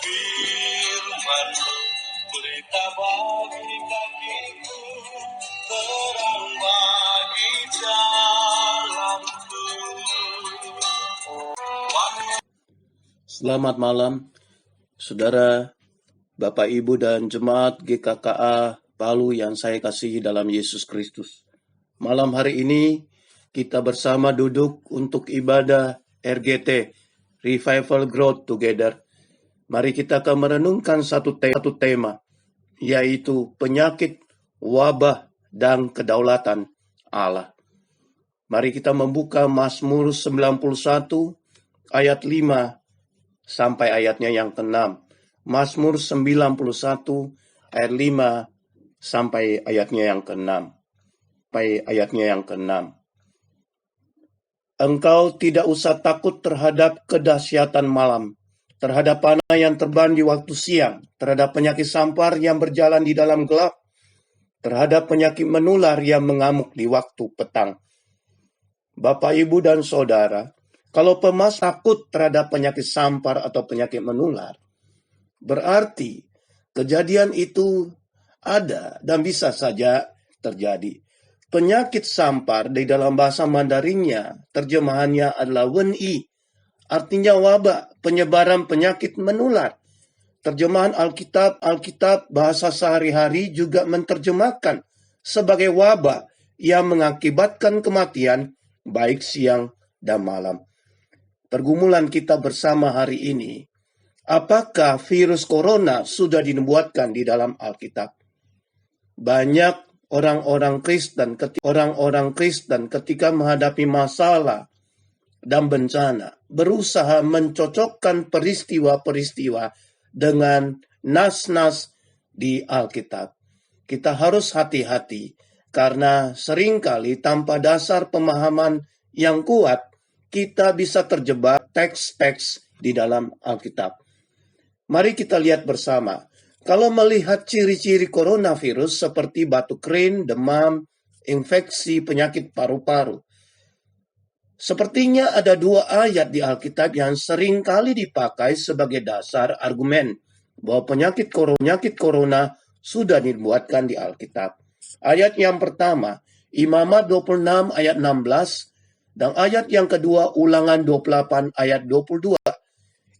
Firman-Mu pelita bagi kakiku, terang bagi jalanku. Selamat malam, saudara, Bapak, Ibu, dan jemaat GKKA Palu yang saya kasihi dalam Yesus Kristus. Malam hari ini kita bersama duduk untuk ibadah RGT, Revival Growth Together. Mari kita akan merenungkan satu tema, yaitu penyakit, wabah, dan kedaulatan Allah. Mari kita membuka Mazmur 91 ayat 5 sampai ayatnya yang ke-6. Mazmur 91 ayat 5 sampai ayatnya yang ke-6. Engkau tidak usah takut terhadap kedahsyatan malam, terhadap panah yang terbang di waktu siang, terhadap penyakit sampar yang berjalan di dalam gelap, terhadap penyakit menular yang mengamuk di waktu petang. Bapak, Ibu, dan Saudara, kalau pemas takut terhadap penyakit sampar atau penyakit menular, berarti kejadian itu ada dan bisa saja terjadi. Penyakit sampar di dalam bahasa Mandarinnya, terjemahannya adalah wenyi, artinya wabah, penyebaran penyakit menular. Terjemahan Alkitab bahasa sehari-hari juga menerjemahkan sebagai wabah yang mengakibatkan kematian baik siang dan malam. Pergumulan kita bersama hari ini, apakah virus corona sudah dinubuatkan di dalam Alkitab? Banyak orang-orang Kristen ketika menghadapi masalah dan bencana berusaha mencocokkan peristiwa-peristiwa dengan nas-nas di Alkitab. Kita harus hati-hati karena seringkali tanpa dasar pemahaman yang kuat kita bisa terjebak teks-teks di dalam Alkitab. Mari kita lihat bersama. Kalau melihat ciri-ciri coronavirus seperti batuk kering, demam, infeksi, penyakit paru-paru, sepertinya ada dua ayat di Alkitab yang sering kali dipakai sebagai dasar argumen bahwa penyakit corona sudah dibuatkan di Alkitab. Ayat yang pertama, Imamat 26 ayat 16, dan ayat yang kedua, Ulangan 28 ayat 22.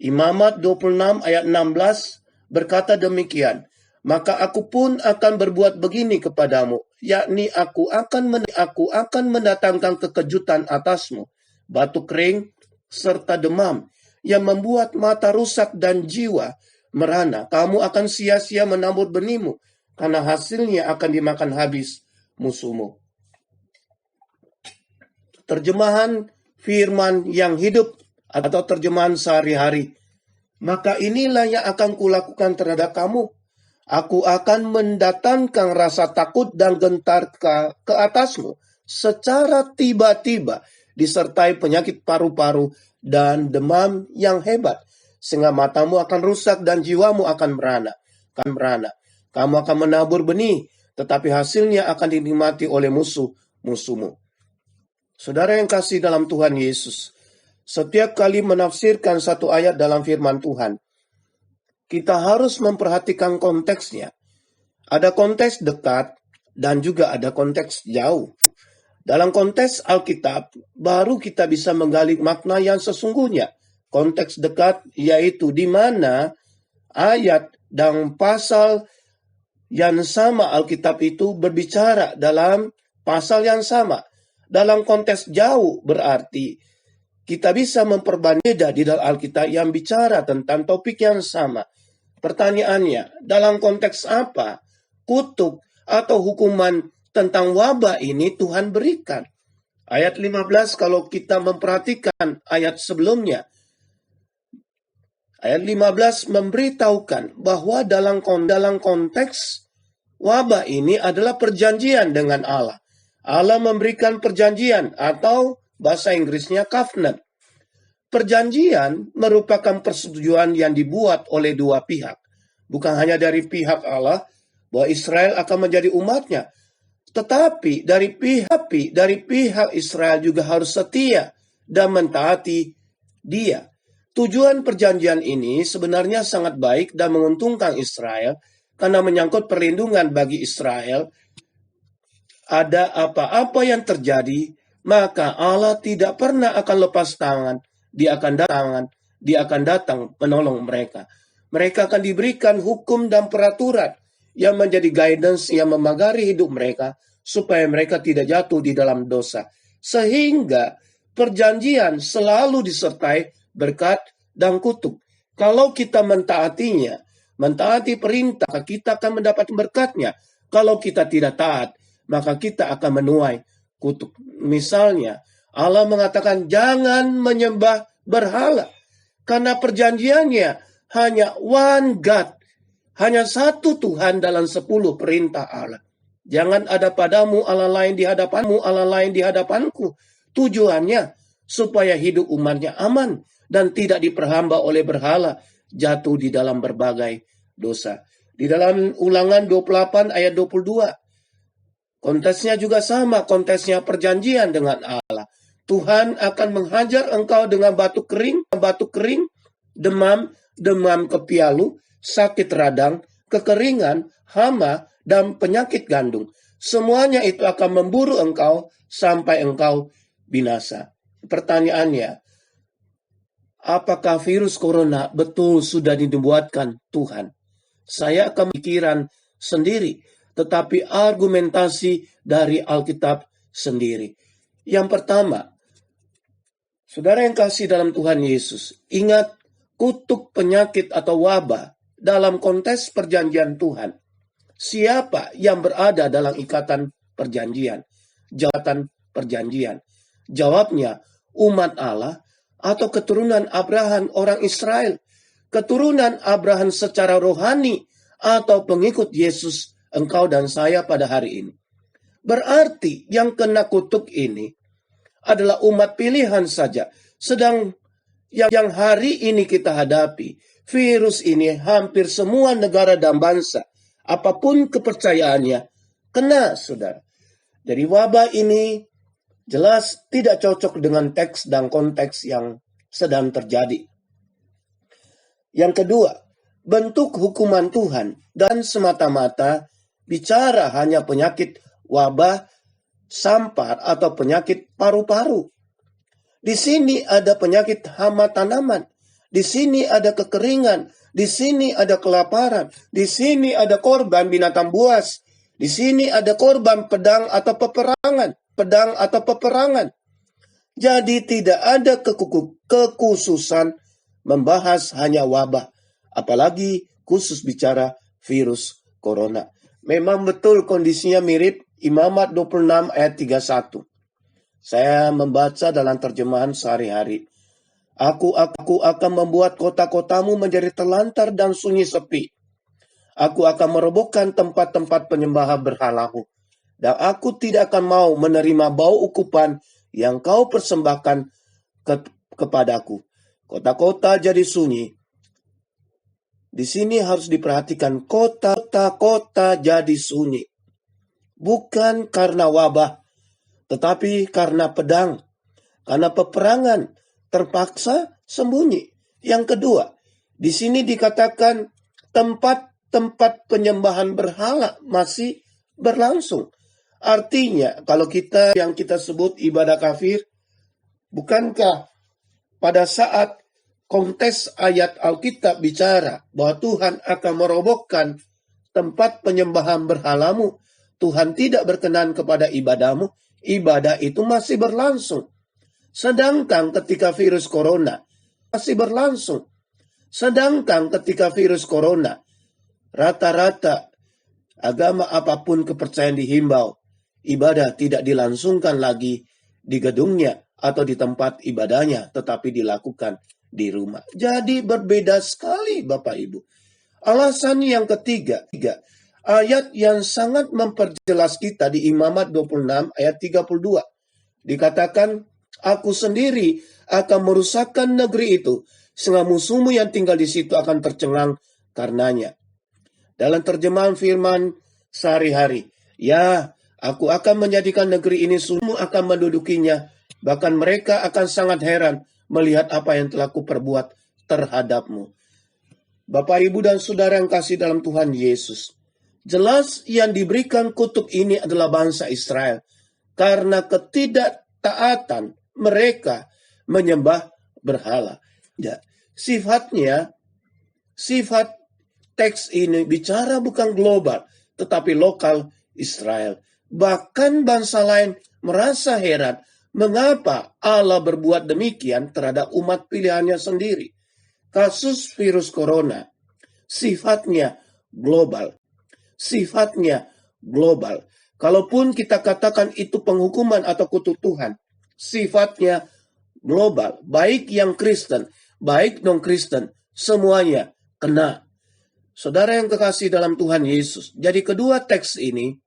Imamat 26 ayat 16 berkata demikian, maka aku pun akan berbuat begini kepadamu, yakni aku akan mendatangkan kekejutan atasmu, batuk kering serta demam yang membuat mata rusak dan jiwa merana. Kamu akan sia-sia menabur benihmu, karena hasilnya akan dimakan habis musuhmu. Terjemahan firman yang hidup atau terjemahan sehari-hari. Maka inilah yang akan kulakukan terhadap kamu. Aku akan mendatangkan rasa takut dan gentar ke atasmu secara tiba-tiba, disertai penyakit paru-paru dan demam yang hebat, sehingga matamu akan rusak dan jiwamu akan merana. Kamu akan menabur benih, tetapi hasilnya akan dinikmati oleh musuhmu. Saudara yang kasih dalam Tuhan Yesus, setiap kali menafsirkan satu ayat dalam firman Tuhan, kita harus memperhatikan konteksnya. Ada konteks dekat dan juga ada konteks jauh. Dalam konteks Alkitab, baru kita bisa menggali makna yang sesungguhnya. Konteks dekat yaitu di mana ayat dan pasal yang sama Alkitab itu berbicara dalam pasal yang sama. Dalam konteks jauh berarti kita bisa memperbandingkan di dalam Alkitab yang bicara tentang topik yang sama. Pertanyaannya, dalam konteks apa kutuk atau hukuman tentang wabah ini Tuhan berikan? Ayat 15 kalau kita memperhatikan ayat sebelumnya. Ayat 15 memberitahukan bahwa dalam konteks wabah ini adalah perjanjian dengan Allah. Allah memberikan perjanjian atau bahasa Inggrisnya covenant. Perjanjian merupakan persetujuan yang dibuat oleh dua pihak. Bukan hanya dari pihak Allah bahwa Israel akan menjadi umatnya, tetapi dari pihak Israel juga harus setia dan mentaati Dia. Tujuan perjanjian ini sebenarnya sangat baik dan menguntungkan Israel karena menyangkut perlindungan bagi Israel. Ada apa-apa yang terjadi, maka Allah tidak pernah akan lepas tangan. Dia akan datang menolong mereka. Mereka akan diberikan hukum dan peraturan yang menjadi guidance yang memagari hidup mereka supaya mereka tidak jatuh di dalam dosa. Sehingga perjanjian selalu disertai berkat dan kutuk. Kalau kita mentaatinya, mentaati perintah, kita akan mendapat berkatnya. Kalau kita tidak taat, maka kita akan menuai kutuk. Misalnya, Allah mengatakan jangan menyembah berhala. Karena perjanjiannya hanya one God. Hanya satu Tuhan dalam 10 perintah Allah. Jangan ada padamu Allah lain di hadapanmu, Allah lain di hadapanku. Tujuannya supaya hidup umatnya aman dan tidak diperhamba oleh berhala, jatuh di dalam berbagai dosa. Di dalam Ulangan 28 ayat 22, kontesnya juga sama, kontesnya perjanjian dengan Allah. Tuhan akan menghajar engkau dengan batu kering, demam kepialu, sakit radang, kekeringan, hama, dan penyakit gandum. Semuanya itu akan memburu engkau sampai engkau binasa. Pertanyaannya, apakah virus corona betul sudah dibuatkan Tuhan? Saya akan pikiran sendiri, tetapi argumentasi dari Alkitab sendiri. Yang pertama, saudara yang kasih dalam Tuhan Yesus, ingat kutuk penyakit atau wabah dalam konteks perjanjian Tuhan. Siapa yang berada dalam ikatan perjanjian? Jawabnya, umat Allah atau keturunan Abraham orang Israel. Keturunan Abraham secara rohani atau pengikut Yesus engkau dan saya pada hari ini. Berarti yang kena kutuk ini adalah umat pilihan saja. Sedang yang hari ini kita hadapi, virus ini hampir semua negara dan bangsa, apapun kepercayaannya, kena, saudara. Dari wabah ini jelas tidak cocok dengan teks dan konteks yang sedang terjadi. Yang kedua, bentuk hukuman Tuhan dan semata-mata bicara hanya penyakit wabah, sampar atau penyakit paru-paru. Di sini ada penyakit hama tanaman, di sini ada kekeringan, di sini ada kelaparan, di sini ada korban binatang buas, di sini ada korban pedang atau peperangan. Jadi tidak ada kekhususan membahas hanya wabah, apalagi khusus bicara virus corona. Memang betul kondisinya mirip Imamat 26 ayat 31. Saya membaca dalam terjemahan sehari-hari. Aku akan membuat kota-kotamu menjadi terlantar dan sunyi sepi. Aku akan merobohkan tempat-tempat penyembahan berhalamu. Dan aku tidak akan mau menerima bau ukupan yang kau persembahkan kepadaku. Kota-kota jadi sunyi. Di sini harus diperhatikan kota-kota jadi sunyi. Bukan karena wabah, tetapi karena pedang, karena peperangan, terpaksa sembunyi. Yang kedua, di sini dikatakan tempat-tempat penyembahan berhala masih berlangsung. Artinya, kalau yang kita sebut ibadah kafir, bukankah pada saat konteks ayat Alkitab bicara bahwa Tuhan akan merobohkan tempat penyembahan berhalamu, Tuhan tidak berkenan kepada ibadahmu, ibadah itu masih berlangsung. Sedangkan ketika virus corona masih berlangsung. Sedangkan ketika virus corona, rata-rata agama apapun kepercayaan dihimbau, ibadah tidak dilangsungkan lagi di gedungnya atau di tempat ibadahnya, tetapi dilakukan di rumah. Jadi berbeda sekali Bapak Ibu. Alasan yang ketiga, ayat yang sangat memperjelas kita di Imamat 26 ayat 32. Dikatakan, aku sendiri akan merusakkan negeri itu, sehingga musuhmu yang tinggal di situ akan tercengang karenanya. Dalam terjemahan firman sehari-hari, ya, aku akan menjadikan negeri ini semua akan mendudukinya, bahkan mereka akan sangat heran melihat apa yang telah kuperbuat terhadapmu. Bapak, Ibu, dan Saudara yang kasih dalam Tuhan Yesus, jelas yang diberikan kutuk ini adalah bangsa Israel. Karena ketidaktaatan mereka menyembah berhala. Ya, sifat teks ini bicara bukan global, tetapi lokal Israel. Bahkan bangsa lain merasa heran mengapa Allah berbuat demikian terhadap umat pilihannya sendiri. Kasus virus corona sifatnya global. Kalaupun kita katakan itu penghukuman atau kutuk Tuhan, sifatnya global. Baik yang Kristen, baik non-Kristen, semuanya kena. Saudara yang kekasih dalam Tuhan Yesus, jadi kedua teks ini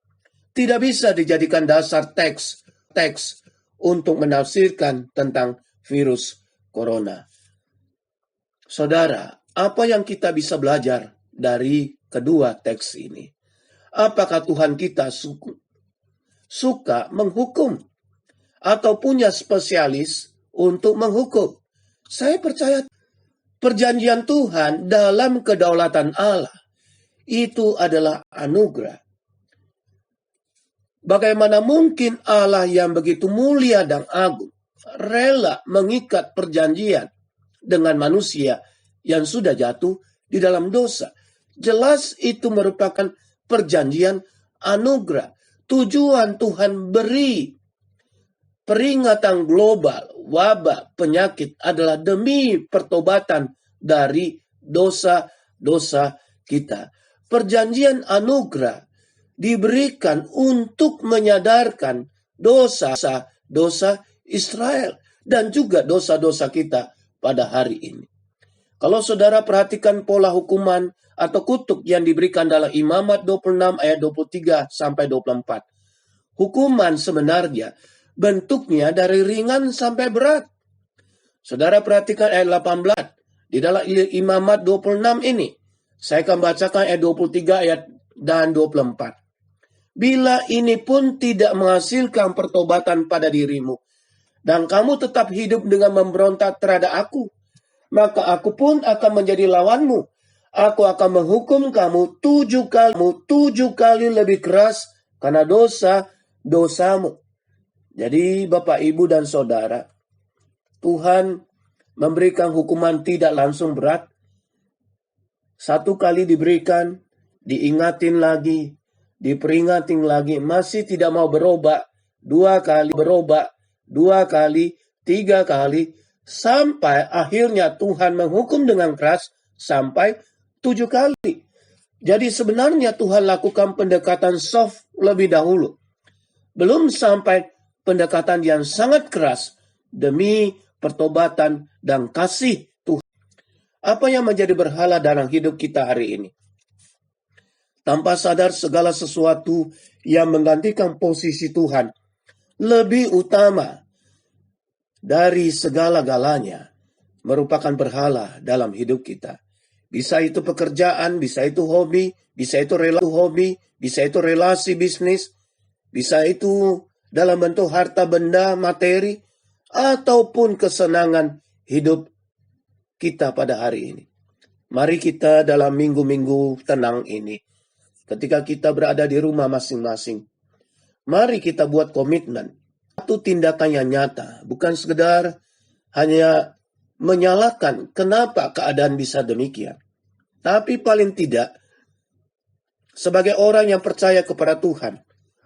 tidak bisa dijadikan dasar teks untuk menafsirkan tentang virus corona. Saudara, apa yang kita bisa belajar dari kedua teks ini? Apakah Tuhan kita suka menghukum atau punya spesialis untuk menghukum? Saya percaya perjanjian Tuhan dalam kedaulatan Allah itu adalah anugerah. Bagaimana mungkin Allah yang begitu mulia dan agung rela mengikat perjanjian dengan manusia yang sudah jatuh di dalam dosa? Jelas itu merupakan perjanjian anugerah. Tujuan Tuhan beri peringatan global wabah penyakit adalah demi pertobatan dari dosa-dosa kita. Perjanjian anugerah diberikan untuk menyadarkan dosa-dosa Israel dan juga dosa-dosa kita pada hari ini. Kalau saudara perhatikan pola hukuman atau kutuk yang diberikan dalam Imamat 26 ayat 23 sampai 24. Hukuman sebenarnya bentuknya dari ringan sampai berat. Saudara perhatikan ayat 18 di dalam Imamat 26 ini. Saya akan bacakan ayat 23 ayat dan 24. Bila ini pun tidak menghasilkan pertobatan pada dirimu, dan kamu tetap hidup dengan memberontak terhadap aku, maka aku pun akan menjadi lawanmu. Aku akan menghukum kamu 7 kali lebih keras karena dosamu. Jadi Bapak, Ibu, dan Saudara, Tuhan memberikan hukuman tidak langsung berat. 1 kali diberikan, diingatin lagi, diperingatin lagi, masih tidak mau berubah. 2 kali berubah, 2 kali, 3 kali, sampai akhirnya Tuhan menghukum dengan keras sampai 7 kali. Jadi sebenarnya Tuhan lakukan pendekatan soft lebih dahulu. Belum sampai pendekatan yang sangat keras demi pertobatan dan kasih Tuhan. Apa yang menjadi berhala dalam hidup kita hari ini? Tanpa sadar segala sesuatu yang menggantikan posisi Tuhan lebih utama dari segala-galanya merupakan berhala dalam hidup kita. Bisa itu pekerjaan, bisa itu hobi, bisa itu relasi bisnis, bisa itu dalam bentuk harta benda, materi, ataupun kesenangan hidup kita pada hari ini. Mari kita dalam minggu-minggu tenang ini, ketika kita berada di rumah masing-masing, mari kita buat komitmen. Satu tindakan yang nyata, bukan sekedar hanya menyalahkan kenapa keadaan bisa demikian. Tapi paling tidak, sebagai orang yang percaya kepada Tuhan,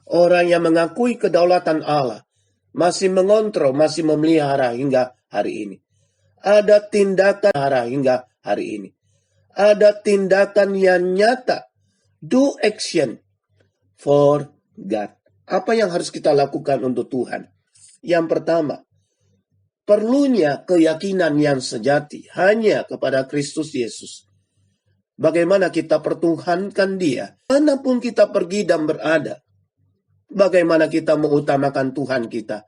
orang yang mengakui kedaulatan Allah, masih mengontrol, masih memelihara hingga hari ini. Ada tindakan hingga hari ini. Ada tindakan yang nyata. Do action for God. Apa yang harus kita lakukan untuk Tuhan? Yang pertama, perlunya keyakinan yang sejati hanya kepada Kristus Yesus. Bagaimana kita pertuhankan Dia, manapun kita pergi dan berada. Bagaimana kita mengutamakan Tuhan kita,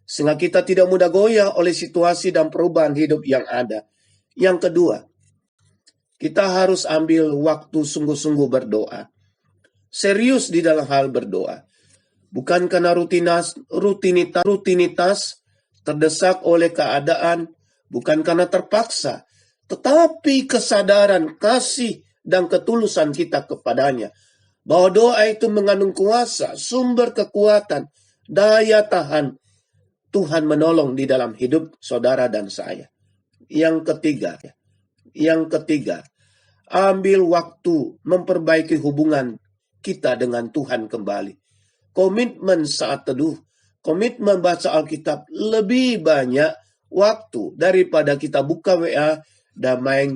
sehingga kita tidak mudah goyah oleh situasi dan perubahan hidup yang ada. Yang kedua, kita harus ambil waktu sungguh-sungguh berdoa. Serius di dalam hal berdoa. Bukan karena rutinitas terdesak oleh keadaan, bukan karena terpaksa, tetapi kesadaran, kasih, dan ketulusan kita kepadanya. Bahwa doa itu mengandung kuasa, sumber kekuatan, daya tahan. Tuhan menolong di dalam hidup saudara dan saya. Yang ketiga, ambil waktu memperbaiki hubungan kita dengan Tuhan kembali. Komitmen saat teduh, komitmen baca Alkitab, lebih banyak waktu daripada kita buka WA dan main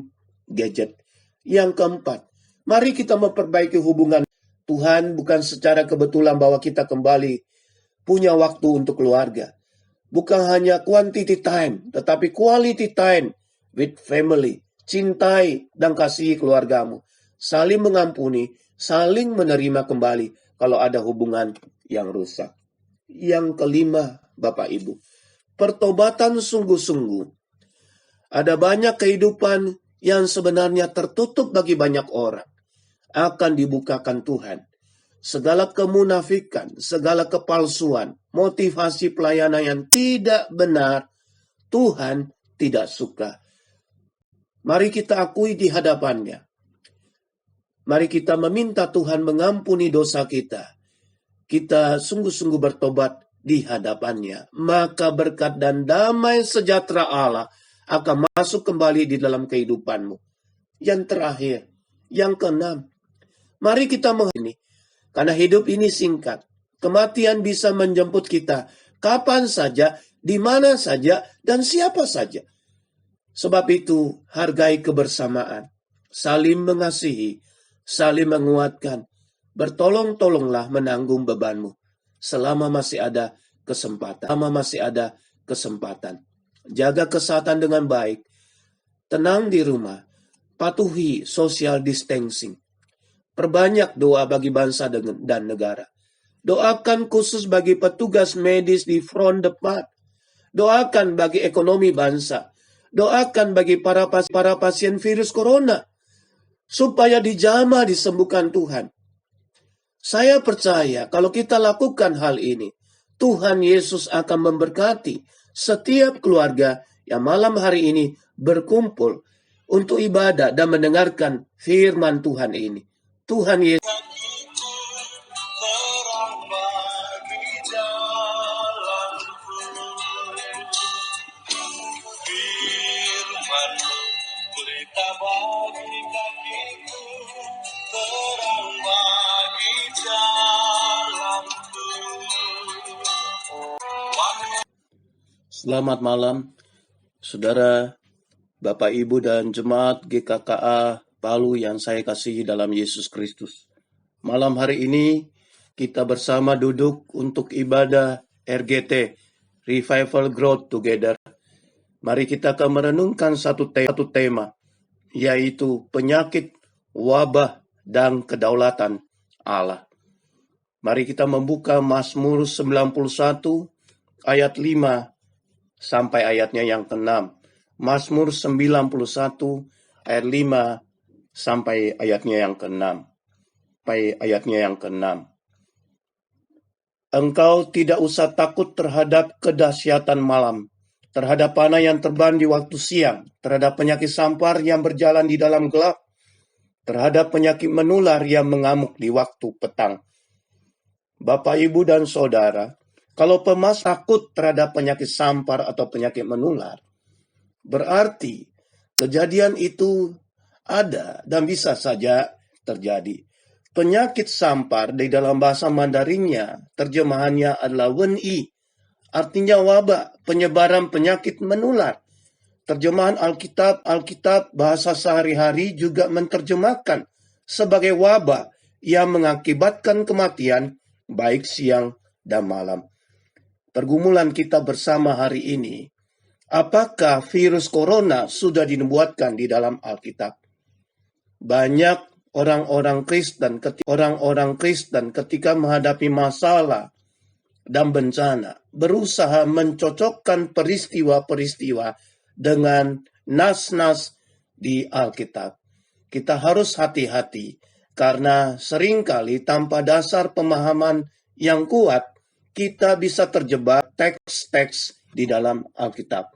gadget. Yang keempat, mari kita memperbaiki hubungan. Tuhan bukan secara kebetulan bahwa kita kembali punya waktu untuk keluarga. Bukan hanya quantity time, tetapi quality time with family. Cintai dan kasihi keluargamu. Saling mengampuni, saling menerima kembali kalau ada hubungan yang rusak. Yang kelima, Bapak Ibu, pertobatan sungguh-sungguh. Ada banyak kehidupan yang sebenarnya tertutup bagi banyak orang. Akan dibukakan Tuhan. Segala kemunafikan, segala kepalsuan, motivasi pelayanan yang tidak benar, Tuhan tidak suka. Mari kita akui di hadapannya. Mari kita meminta Tuhan mengampuni dosa kita. Kita sungguh-sungguh bertobat di hadapannya. Maka berkat dan damai sejahtera Allah akan masuk kembali di dalam kehidupanmu. Yang terakhir, yang keenam, mari kita menghini. Karena hidup ini singkat. Kematian bisa menjemput kita kapan saja, di mana saja, dan siapa saja. Sebab itu, hargai kebersamaan. Saling mengasihi, saling menguatkan. Bertolong-tolonglah menanggung bebanmu. Selama masih ada kesempatan. Jaga kesehatan dengan baik. Tenang di rumah. Patuhi social distancing. Perbanyak doa bagi bangsa dan negara. Doakan khusus bagi petugas medis di front depan. Doakan bagi ekonomi bangsa. Doakan bagi para pasien virus corona. Supaya dijamah disembuhkan Tuhan. Saya percaya kalau kita lakukan hal ini, Tuhan Yesus akan memberkati setiap keluarga yang malam hari ini berkumpul untuk ibadah dan mendengarkan firman Tuhan ini. Tuhan Yesus Selamat malam, saudara, Bapak, Ibu, dan Jemaat GKKA Palu yang saya kasihi dalam Yesus Kristus. Malam hari ini kita bersama duduk untuk ibadah RGT, Revival Growth Together. Mari kita akan merenungkan satu tema, yaitu penyakit, wabah, dan kedaulatan Allah. Mari kita membuka Mazmur 91 ayat 5 sampai ayatnya yang ke-6. Mazmur 91 ayat 5 sampai ayatnya yang ke-6. Engkau tidak usah takut terhadap kedahsyatan malam, terhadap panah yang terbang di waktu siang, terhadap penyakit sampar yang berjalan di dalam gelap, terhadap penyakit menular yang mengamuk di waktu petang. Bapak, Ibu, dan Saudara, kalau pemas takut terhadap penyakit sampar atau penyakit menular, berarti kejadian itu ada dan bisa saja terjadi. Penyakit sampar di dalam bahasa Mandarinnya, terjemahannya adalah wenyi, artinya wabah, penyebaran penyakit menular. Terjemahan Alkitab bahasa sehari-hari juga menerjemahkan sebagai wabah yang mengakibatkan kematian baik siang dan malam. Pergumulan kita bersama hari ini, apakah virus corona sudah dinubuatkan di dalam Alkitab? Banyak orang-orang Kristen ketika menghadapi masalah dan bencana berusaha mencocokkan peristiwa-peristiwa dengan nas-nas di Alkitab. Kita harus hati-hati karena seringkali tanpa dasar pemahaman yang kuat kita bisa terjebak teks-teks di dalam Alkitab.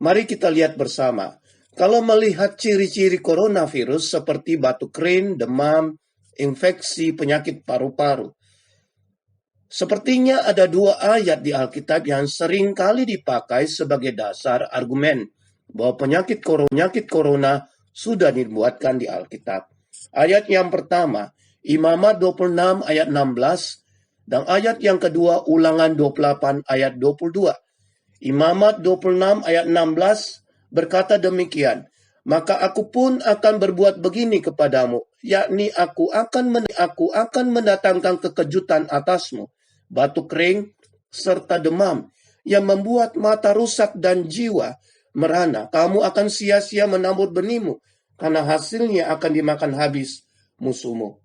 Mari kita lihat bersama Kalau melihat ciri-ciri coronavirus seperti batuk kering, demam, infeksi penyakit paru-paru, sepertinya ada 2 ayat di Alkitab yang sering kali dipakai sebagai dasar argumen bahwa penyakit corona sudah dibuatkan di Alkitab. Ayat yang pertama, Imamat 26 ayat 16, dan ayat yang kedua, Ulangan 28 ayat 22. Imamat 26 ayat 16 berkata demikian, maka aku pun akan berbuat begini kepadamu, yakni aku akan mendatangkan kekejutan atasmu, batuk kering serta demam, yang membuat mata rusak dan jiwa merana. Kamu akan sia-sia menabur benihmu, karena hasilnya akan dimakan habis musuhmu.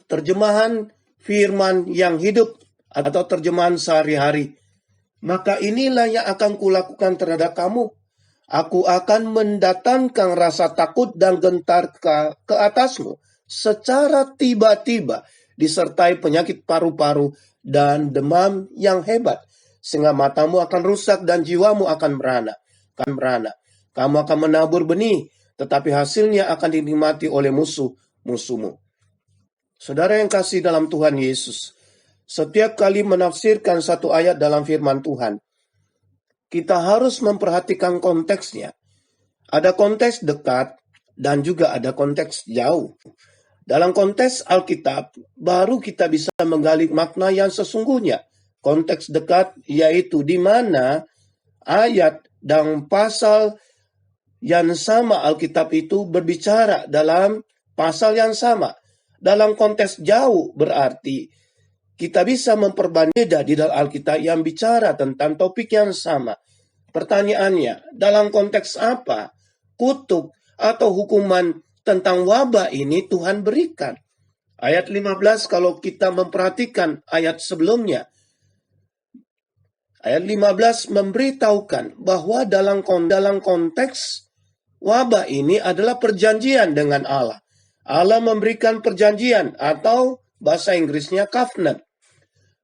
Terjemahan firman yang hidup atau terjemahan sehari-hari. Maka inilah yang akan kulakukan terhadap kamu. Aku akan mendatangkan rasa takut dan gentar ke atasmu secara tiba-tiba, disertai penyakit paru-paru dan demam yang hebat, sehingga matamu akan rusak dan jiwamu akan merana. Kamu akan menabur benih, tetapi hasilnya akan dinikmati oleh musuhmu. Saudara yang kasih dalam Tuhan Yesus, setiap kali menafsirkan satu ayat dalam firman Tuhan, kita harus memperhatikan konteksnya. Ada konteks dekat dan juga ada konteks jauh. Dalam konteks Alkitab, baru kita bisa menggali makna yang sesungguhnya. Konteks dekat yaitu di mana ayat dan pasal yang sama Alkitab itu berbicara dalam pasal yang sama. Dalam konteks jauh berarti kita bisa memperbandingkan di dalam Alkitab yang bicara tentang topik yang sama. Pertanyaannya, dalam konteks apa kutuk atau hukuman tentang wabah ini Tuhan berikan? Ayat 15 kalau kita memperhatikan ayat sebelumnya. Ayat 15 memberitahukan bahwa dalam konteks wabah ini adalah perjanjian dengan Allah. Allah memberikan perjanjian atau bahasa Inggrisnya covenant.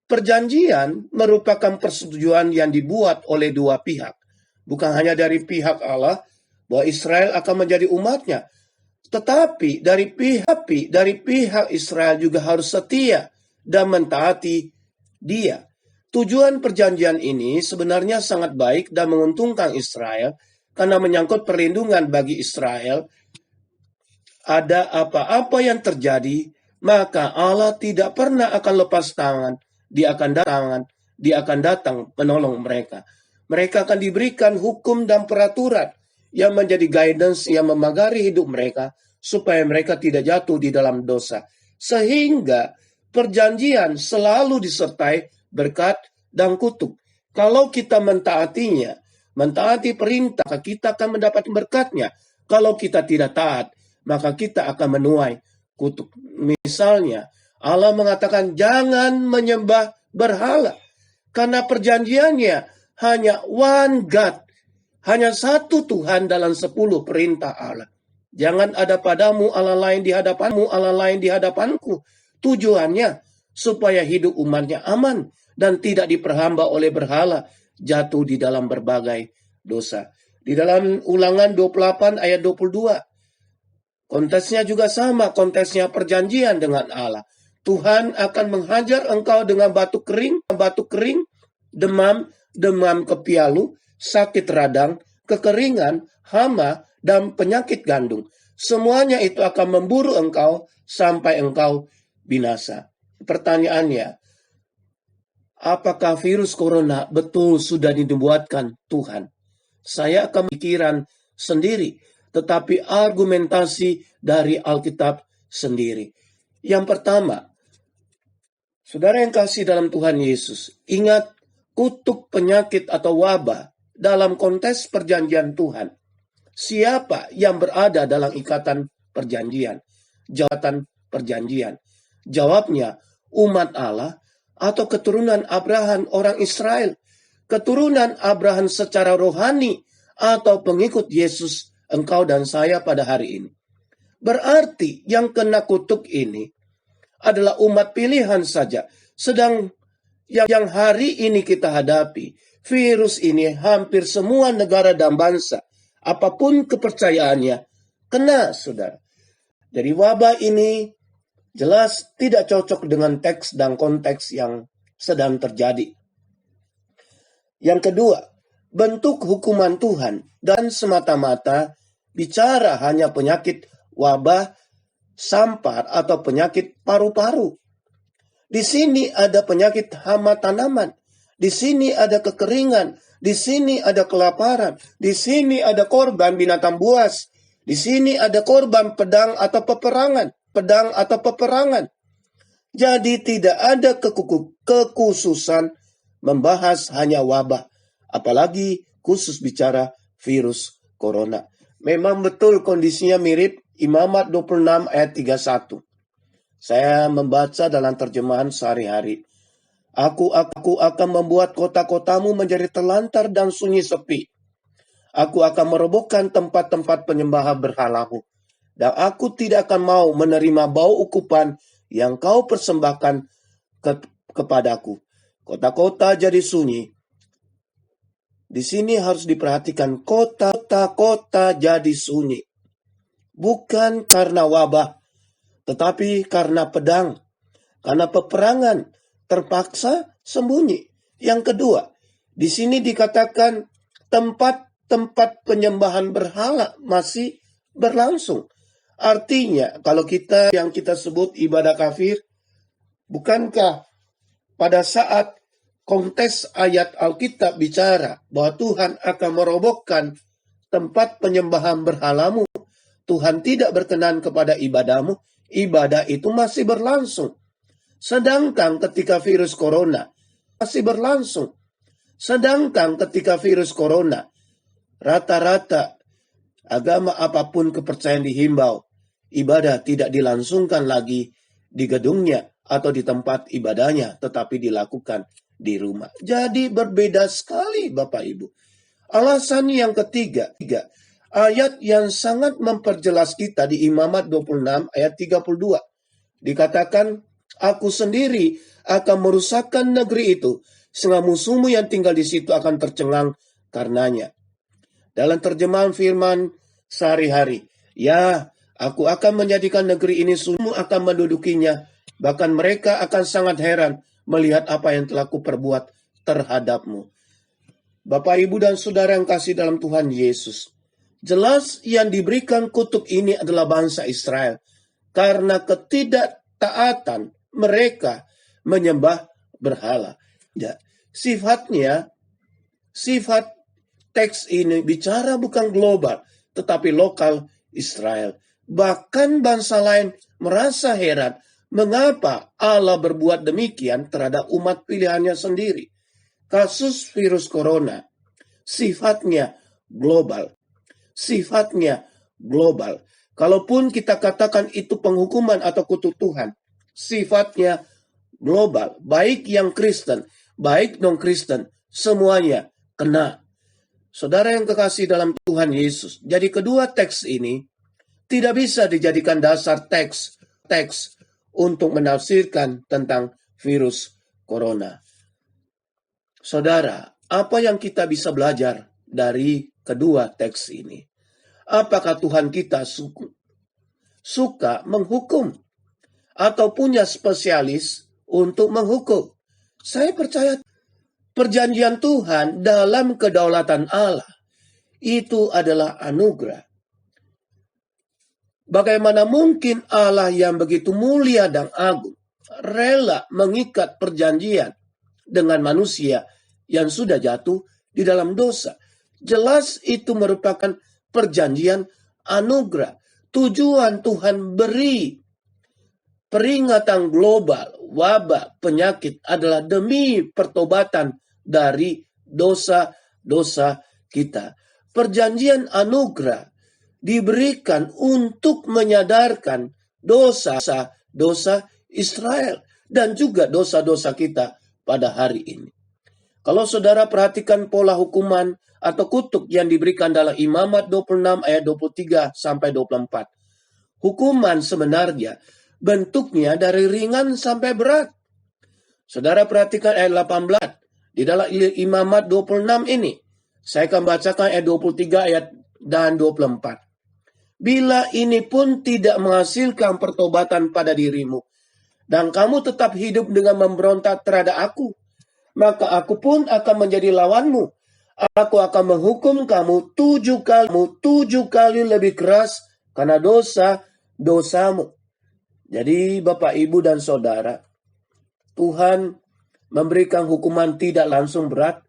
Perjanjian merupakan persetujuan yang dibuat oleh 2 pihak. Bukan hanya dari pihak Allah bahwa Israel akan menjadi umatnya, tetapi dari pihak Israel juga harus setia dan mentaati Dia. Tujuan perjanjian ini sebenarnya sangat baik dan menguntungkan Israel karena menyangkut perlindungan bagi Israel. Ada apa-apa yang terjadi, maka Allah tidak pernah akan lepas tangan. Dia akan datang menolong mereka. Mereka akan diberikan hukum dan peraturan yang menjadi guidance yang memagari hidup mereka supaya mereka tidak jatuh di dalam dosa. Sehingga perjanjian selalu disertai berkat dan kutuk. Kalau kita mentaati perintah, kita akan mendapat berkatnya. Kalau kita tidak taat, maka kita akan menuai kutuk. Misalnya, Allah mengatakan jangan menyembah berhala. Karena perjanjiannya hanya one God. Hanya satu Tuhan dalam 10 perintah Allah. Jangan ada padamu Allah lain di hadapanmu, Allah lain di hadapanku. Tujuannya supaya hidup umatnya aman dan tidak diperhamba oleh berhala, jatuh di dalam berbagai dosa. Di dalam Ulangan 28 ayat 22, konteksnya juga sama, konteksnya perjanjian dengan Allah. Tuhan akan menghajar engkau dengan batuk kering, demam kepialu, sakit radang, kekeringan, hama, dan penyakit gandum. Semuanya itu akan memburu engkau sampai engkau binasa. Pertanyaannya, apakah virus corona betul sudah dibuatkan Tuhan? Saya akan pikiran sendiri, tetapi argumentasi dari Alkitab sendiri. Yang pertama, saudara yang kasih dalam Tuhan Yesus, ingat kutuk penyakit atau wabah dalam konteks perjanjian Tuhan. Siapa yang berada dalam ikatan perjanjian? Jawabnya, umat Allah atau keturunan Abraham orang Israel. Keturunan Abraham secara rohani atau pengikut Yesus engkau dan saya pada hari ini. Berarti yang kena kutuk ini adalah umat pilihan saja. Sedang yang hari ini kita hadapi, virus ini hampir semua negara dan bangsa, apapun kepercayaannya, kena, saudara. Jadi wabah ini jelas tidak cocok dengan teks dan konteks yang sedang terjadi. Yang kedua, bentuk hukuman Tuhan dan semata-mata bicara hanya penyakit wabah, sampar atau penyakit paru-paru. Di sini ada penyakit hama tanaman, di sini ada kekeringan, di sini ada kelaparan, di sini ada korban binatang buas, di sini ada korban pedang atau peperangan. Jadi tidak ada kekhususan membahas hanya wabah, apalagi khusus bicara virus corona. Memang betul kondisinya mirip Imamat 26 ayat 31. Saya membaca dalam terjemahan sehari-hari. Aku akan membuat kota-kotamu menjadi terlantar dan sunyi sepi. Aku akan merobohkan tempat-tempat penyembah berhalamu. Dan aku tidak akan mau menerima bau ukupan yang kau persembahkan kepadaku. Kota-kota jadi sunyi. Di sini harus diperhatikan kota-kota jadi sunyi. Bukan karena wabah, tetapi karena pedang. Karena peperangan terpaksa sembunyi. Yang kedua, di sini dikatakan tempat penyembahan berhala masih berlangsung. Artinya, kalau yang kita sebut ibadah kafir, bukankah pada saat konteks ayat Alkitab bicara bahwa Tuhan akan merobohkan tempat penyembahan berhalamu, Tuhan tidak berkenan kepada ibadahmu, ibadah itu masih berlangsung. Sedangkan ketika virus corona masih berlangsung. Sedangkan ketika virus corona, rata-rata agama apapun kepercayaan dihimbau, ibadah tidak dilangsungkan lagi di gedungnya atau di tempat ibadahnya, tetapi dilakukan di rumah. Jadi berbeda sekali Bapak Ibu. Alasan yang ketiga, ayat yang sangat memperjelas kita di Imamat 26 ayat 32. Dikatakan, aku sendiri akan merusakkan negeri itu, sehingga musuhmu yang tinggal di situ akan tercengang karenanya. Dalam terjemahan firman sehari-hari, ya, aku akan menjadikan negeri ini sunyi, akan mendudukinya, bahkan mereka akan sangat heran melihat apa yang telah kuperbuat terhadapmu. Bapak, Ibu, dan Saudara yang kasih dalam Tuhan Yesus, jelas yang diberikan kutuk ini adalah bangsa Israel, karena ketidaktaatan mereka menyembah berhala. Ya, sifat teks ini bicara bukan global, tetapi lokal Israel. Bahkan bangsa lain merasa heran mengapa Allah berbuat demikian terhadap umat pilihannya sendiri. Kasus virus corona sifatnya global. Kalaupun kita katakan itu penghukuman atau kutuk Tuhan, sifatnya global. Baik yang Kristen, baik non-Kristen, semuanya kena. Saudara yang kekasih dalam Tuhan Yesus, jadi kedua teks ini tidak bisa dijadikan dasar teks untuk menafsirkan tentang virus corona. Saudara, apa yang kita bisa belajar dari kedua teks ini? Apakah Tuhan kita suka menghukum atau punya spesialis untuk menghukum? Saya percaya perjanjian Tuhan dalam kedaulatan Allah itu adalah anugerah. Bagaimana mungkin Allah yang begitu mulia dan agung rela mengikat perjanjian dengan manusia yang sudah jatuh di dalam dosa? Jelas itu merupakan perjanjian anugerah. Tujuan Tuhan beri peringatan global, wabah, penyakit adalah demi pertobatan dari dosa-dosa kita. Perjanjian anugerah diberikan untuk menyadarkan dosa-dosa Israel dan juga dosa-dosa kita pada hari ini. Kalau saudara perhatikan pola hukuman atau kutuk yang diberikan dalam Imamat 26 ayat 23 sampai 24. Hukuman sebenarnya bentuknya dari ringan sampai berat. Saudara perhatikan ayat 18. Di dalam Imamat 26 ini, saya akan bacakan ayat 23 ayat dan 24. Bila ini pun tidak menghasilkan pertobatan pada dirimu, dan kamu tetap hidup dengan memberontak terhadap aku, maka aku pun akan menjadi lawanmu. Aku akan menghukum kamu 7 kali lebih keras karena dosamu. Jadi Bapak, Ibu, dan Saudara, Tuhan memberikan hukuman tidak langsung berat.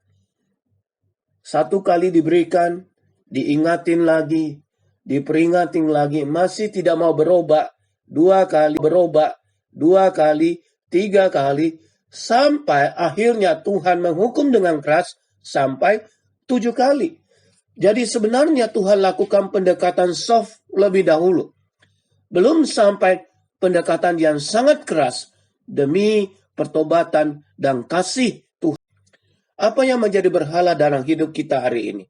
1 kali diberikan, diingatin lagi, diperingatin lagi, masih tidak mau berubah. 2 kali berubah, 2 kali, 3 kali, sampai akhirnya Tuhan menghukum dengan keras sampai 7 kali. Jadi sebenarnya Tuhan lakukan pendekatan soft lebih dahulu. Belum sampai pendekatan yang sangat keras demi pertobatan dan kasih Tuhan. Apa yang menjadi berhala dalam hidup kita hari ini?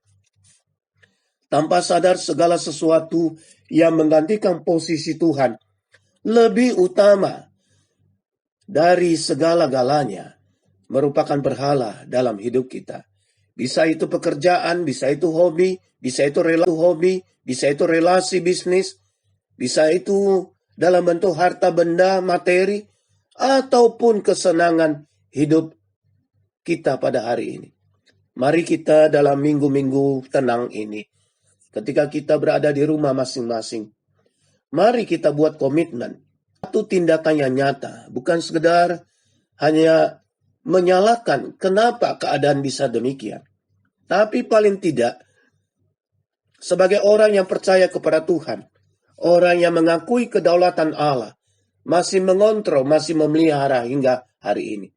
Tanpa sadar segala sesuatu yang menggantikan posisi Tuhan lebih utama dari segala-galanya merupakan berhala dalam hidup kita. Bisa itu pekerjaan, bisa itu hobi, bisa itu relasi bisnis, bisa itu dalam bentuk harta benda, materi, ataupun kesenangan hidup kita pada hari ini. Mari kita dalam minggu-minggu tenang ini, ketika kita berada di rumah masing-masing, mari kita buat komitmen. Satu tindakan yang nyata, bukan sekedar hanya menyalahkan kenapa keadaan bisa demikian. Tapi paling tidak, sebagai orang yang percaya kepada Tuhan, orang yang mengakui kedaulatan Allah, masih mengontrol, masih memelihara hingga hari ini.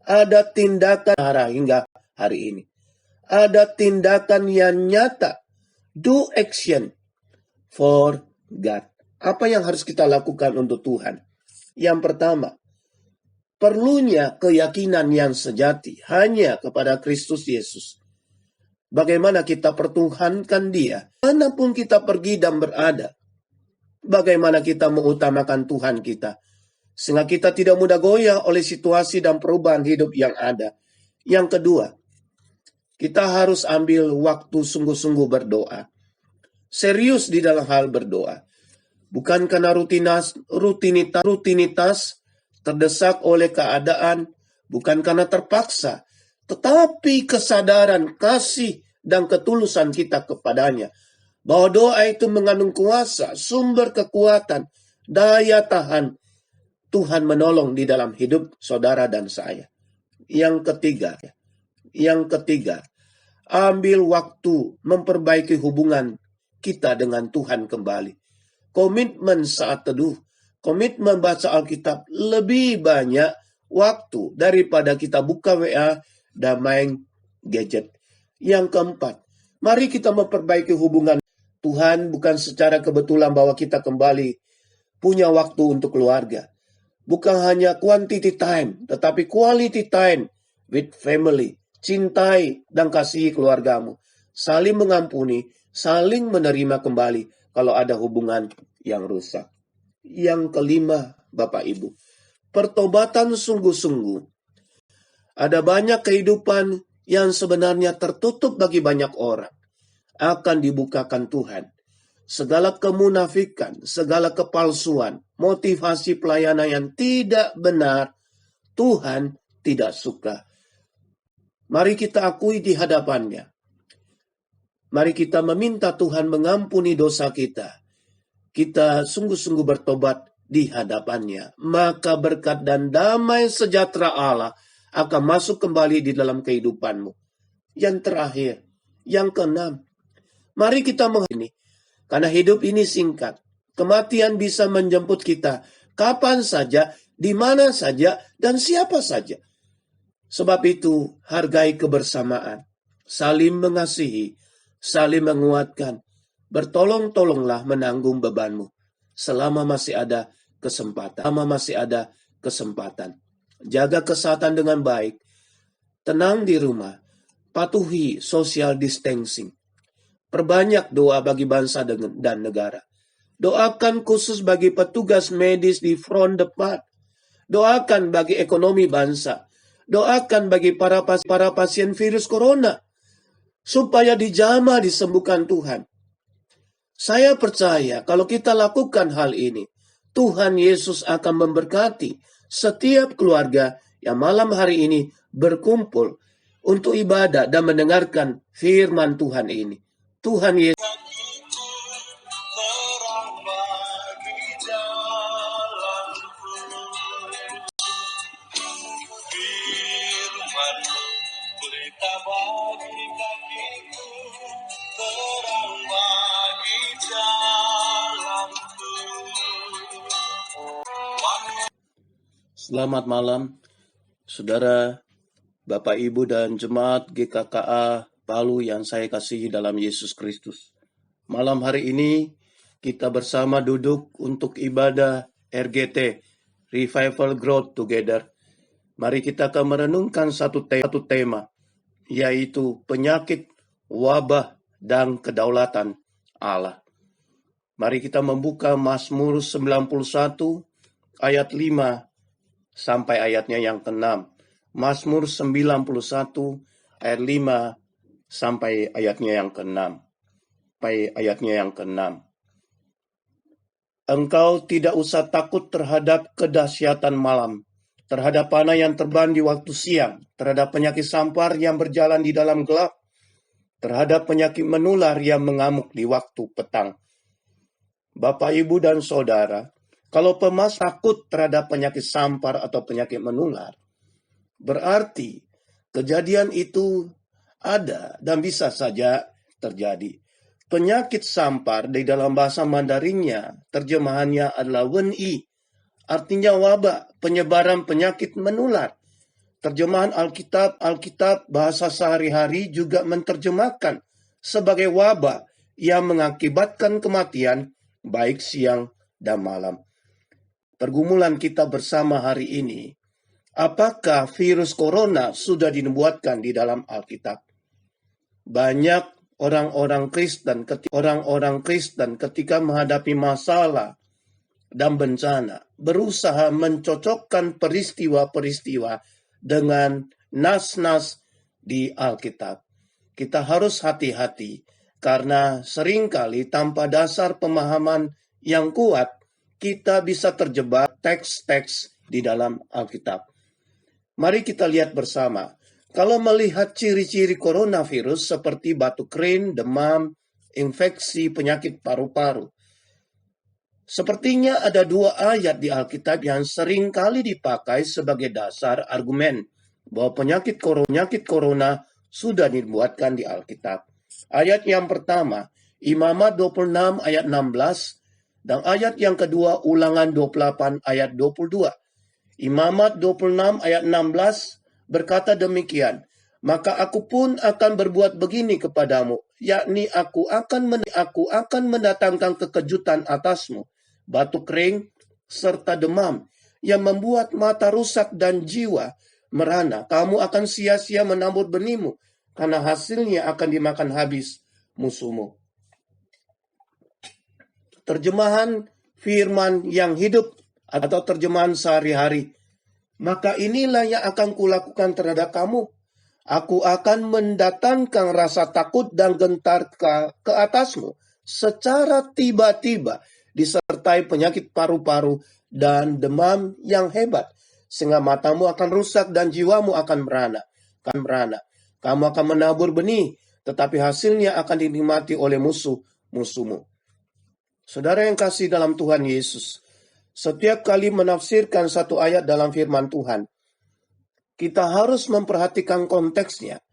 Ada tindakan hingga hari ini. Ada tindakan yang nyata. Do action for God. Apa yang harus kita lakukan untuk Tuhan? Yang pertama, perlunya keyakinan yang sejati hanya kepada Kristus Yesus. Bagaimana kita pertuhankan Dia, manapun kita pergi dan berada. Bagaimana kita mengutamakan Tuhan kita, sehingga kita tidak mudah goyah oleh situasi dan perubahan hidup yang ada. Yang kedua, kita harus ambil waktu sungguh-sungguh berdoa. Serius di dalam hal berdoa. Bukan karena rutinitas terdesak oleh keadaan, bukan karena terpaksa, tetapi kesadaran, kasih, dan ketulusan kita kepadanya. Bahwa doa itu mengandung kuasa, sumber kekuatan, daya tahan. Tuhan menolong di dalam hidup saudara dan saya. Yang ketiga, ambil waktu memperbaiki hubungan kita dengan Tuhan kembali. Komitmen saat teduh, komitmen baca Alkitab lebih banyak waktu daripada kita buka WA dan main gadget. Yang keempat, mari kita memperbaiki hubungan. Tuhan bukan secara kebetulan bahwa kita kembali punya waktu untuk keluarga. Bukan hanya quantity time, tetapi quality time with family. Cintai dan kasihi keluargamu. Saling mengampuni, saling menerima kembali kalau ada hubungan yang rusak. Yang kelima, Bapak Ibu, pertobatan sungguh-sungguh. Ada banyak kehidupan yang sebenarnya tertutup bagi banyak orang. Akan dibukakan Tuhan. Segala kemunafikan, segala kepalsuan, motivasi pelayanan yang tidak benar, Tuhan tidak suka. Mari kita akui di hadapannya. Mari kita meminta Tuhan mengampuni dosa kita. Kita sungguh-sungguh bertobat di hadapannya. Maka berkat dan damai sejahtera Allah akan masuk kembali di dalam kehidupanmu. Yang terakhir, yang keenam, mari kita menghini. Karena hidup ini singkat. Kematian bisa menjemput kita kapan saja, di mana saja, dan siapa saja. Sebab itu, hargai kebersamaan. Saling mengasihi, saling menguatkan. Bertolong-tolonglah menanggung bebanmu. Selama masih ada kesempatan. Jaga kesehatan dengan baik. Tenang di rumah. Patuhi social distancing. Perbanyak doa bagi bangsa dan negara. Doakan khusus bagi petugas medis di front depan. Doakan bagi ekonomi bangsa. Doakan bagi para pasien virus corona, supaya dijamah disembuhkan Tuhan. Saya percaya kalau kita lakukan hal ini, Tuhan Yesus akan memberkati setiap keluarga yang malam hari ini berkumpul untuk ibadah dan mendengarkan firman Tuhan ini. Tuhan Yesus. Berita bagi kakiku, terang bagi jalanku. Selamat malam, saudara, Bapak, Ibu, dan jemaat GKKA Palu yang saya kasihi dalam Yesus Kristus. Malam hari ini kita bersama duduk untuk ibadah RGT, Revival Growth Together. Mari kita akan merenungkan satu tema, yaitu penyakit, wabah, dan kedaulatan Allah. Mari kita membuka Mazmur 91 ayat 5 sampai ayatnya yang ke-6. Mazmur 91 ayat 5 sampai ayatnya yang ke-6. Engkau tidak usah takut terhadap kedahsyatan malam, terhadap panah yang terbang di waktu siang, terhadap penyakit sampar yang berjalan di dalam gelap, terhadap penyakit menular yang mengamuk di waktu petang. Bapak, Ibu, dan Saudara, kalau pemas takut terhadap penyakit sampar atau penyakit menular, berarti kejadian itu ada dan bisa saja terjadi. Penyakit sampar di dalam bahasa Mandarinnya, terjemahannya adalah wenyi, artinya wabah, penyebaran penyakit menular. Terjemahan Alkitab bahasa sehari-hari juga menerjemahkan sebagai wabah yang mengakibatkan kematian baik siang dan malam. Pergumulan kita bersama hari ini, apakah virus corona sudah dinubuatkan di dalam Alkitab? Banyak orang-orang Kristen ketika menghadapi masalah dan bencana, berusaha mencocokkan peristiwa-peristiwa dengan nas-nas di Alkitab. Kita harus hati-hati, karena seringkali tanpa dasar pemahaman yang kuat, kita bisa terjebak teks-teks di dalam Alkitab. Mari kita lihat bersama. Kalau melihat ciri-ciri coronavirus seperti batuk kering, demam, infeksi penyakit paru-paru, sepertinya ada dua ayat di Alkitab yang sering kali dipakai sebagai dasar argumen bahwa penyakit corona sudah dibuatkan di Alkitab. Ayat yang pertama, Imamat 26 ayat 16, dan ayat yang kedua, Ulangan 28 ayat 22. Imamat 26 ayat 16 berkata demikian, maka aku pun akan berbuat begini kepadamu, yakni aku akan mendatangkan kekejutan atasmu, batuk kering, serta demam, yang membuat mata rusak dan jiwa merana. Kamu akan sia-sia menabur benihmu, karena hasilnya akan dimakan habis musuhmu. Terjemahan firman yang hidup atau terjemahan sehari-hari. Maka inilah yang akan kulakukan terhadap kamu. Aku akan mendatangkan rasa takut dan gentar ke atasmu secara tiba-tiba, disertai penyakit paru-paru dan demam yang hebat, sehingga matamu akan rusak dan jiwamu akan merana. Kamu akan menabur benih, tetapi hasilnya akan dinikmati oleh musuhmu. Saudara yang kasih dalam Tuhan Yesus, setiap kali menafsirkan satu ayat dalam firman Tuhan, kita harus memperhatikan konteksnya.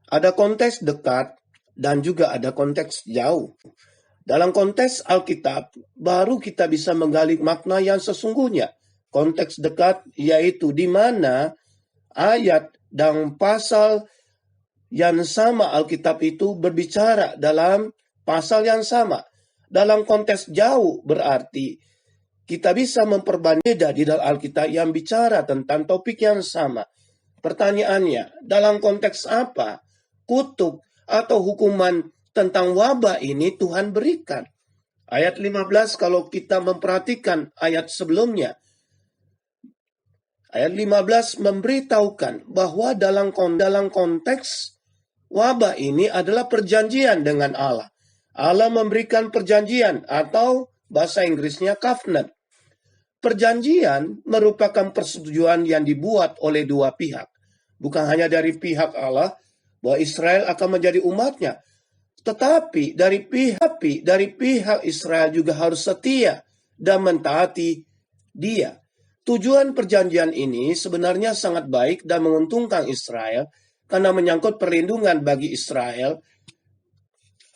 Ada konteks dekat dan juga ada konteks jauh. Dalam konteks Alkitab, baru kita bisa menggali makna yang sesungguhnya. Konteks dekat yaitu di mana ayat dan pasal yang sama Alkitab itu berbicara dalam pasal yang sama. Dalam konteks jauh berarti kita bisa memperbandingkan di dalam Alkitab yang bicara tentang topik yang sama. Pertanyaannya, dalam konteks apa kutuk atau hukuman tentang wabah ini Tuhan berikan? Ayat 15 kalau kita memperhatikan ayat sebelumnya. Ayat 15 memberitahukan bahwa dalam konteks wabah ini adalah perjanjian dengan Allah. Allah memberikan perjanjian atau bahasa Inggrisnya covenant. Perjanjian merupakan persetujuan yang dibuat oleh dua pihak. Bukan hanya dari pihak Allah bahwa Israel akan menjadi umatnya, tetapi dari pihak Israel juga harus setia dan mentaati Dia. Tujuan perjanjian ini sebenarnya sangat baik dan menguntungkan Israel karena menyangkut perlindungan bagi Israel.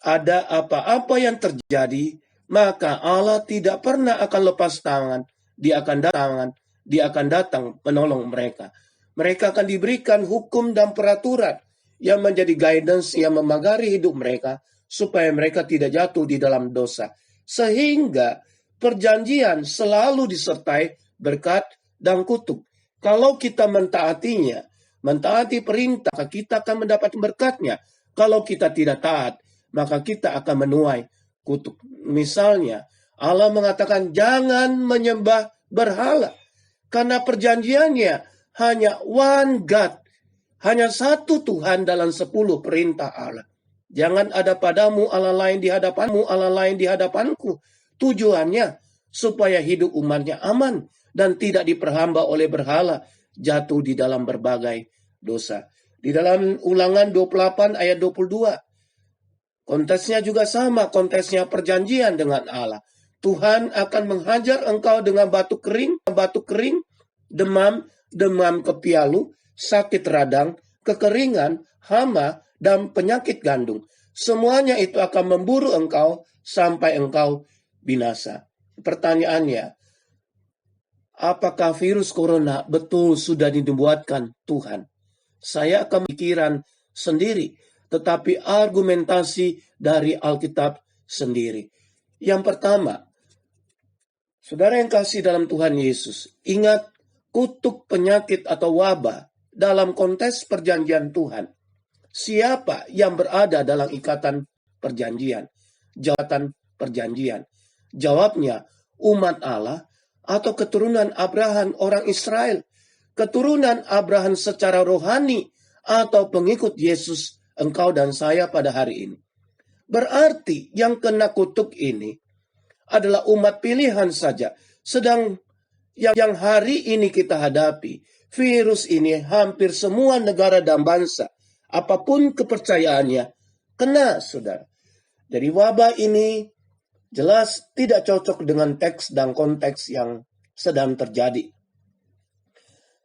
Ada apa-apa yang terjadi, maka Allah tidak pernah akan lepas tangan. Dia akan datang menolong mereka. Mereka akan diberikan hukum dan peraturan yang menjadi guidance yang memagari hidup mereka supaya mereka tidak jatuh di dalam dosa. Sehingga perjanjian selalu disertai berkat dan kutuk. Kalau kita mentaati perintah, maka kita akan mendapat berkatnya. Kalau kita tidak taat, maka kita akan menuai kutuk. Misalnya, Allah mengatakan jangan menyembah berhala. Karena perjanjiannya hanya one God. Hanya satu Tuhan dalam 10 perintah Allah. Jangan ada padamu Allah lain di hadapanku. Tujuannya supaya hidup umatnya aman dan tidak diperhamba oleh berhala, jatuh di dalam berbagai dosa. Di dalam Ulangan 28 ayat 22, konteksnya juga sama, konteksnya perjanjian dengan Allah. Tuhan akan menghajar engkau dengan batu kering, demam kepialu, sakit radang, kekeringan, hama, dan penyakit gandum. Semuanya itu akan memburu engkau sampai engkau binasa. Pertanyaannya, apakah virus corona betul sudah dibuatkan Tuhan? Saya akan pikiran sendiri, tetapi argumentasi dari Alkitab sendiri. Yang pertama, saudara yang kasih dalam Tuhan Yesus, ingat kutuk penyakit atau wabah dalam konteks perjanjian Tuhan. Siapa yang berada dalam ikatan perjanjian? Jawabnya, umat Allah atau keturunan Abraham orang Israel. Keturunan Abraham secara rohani atau pengikut Yesus engkau dan saya pada hari ini. Berarti yang kena kutuk ini adalah umat pilihan saja. Sedang yang hari ini kita hadapi, virus ini hampir semua negara dan bangsa, apapun kepercayaannya, kena, saudara. Jadi wabah ini jelas tidak cocok dengan teks dan konteks yang sedang terjadi.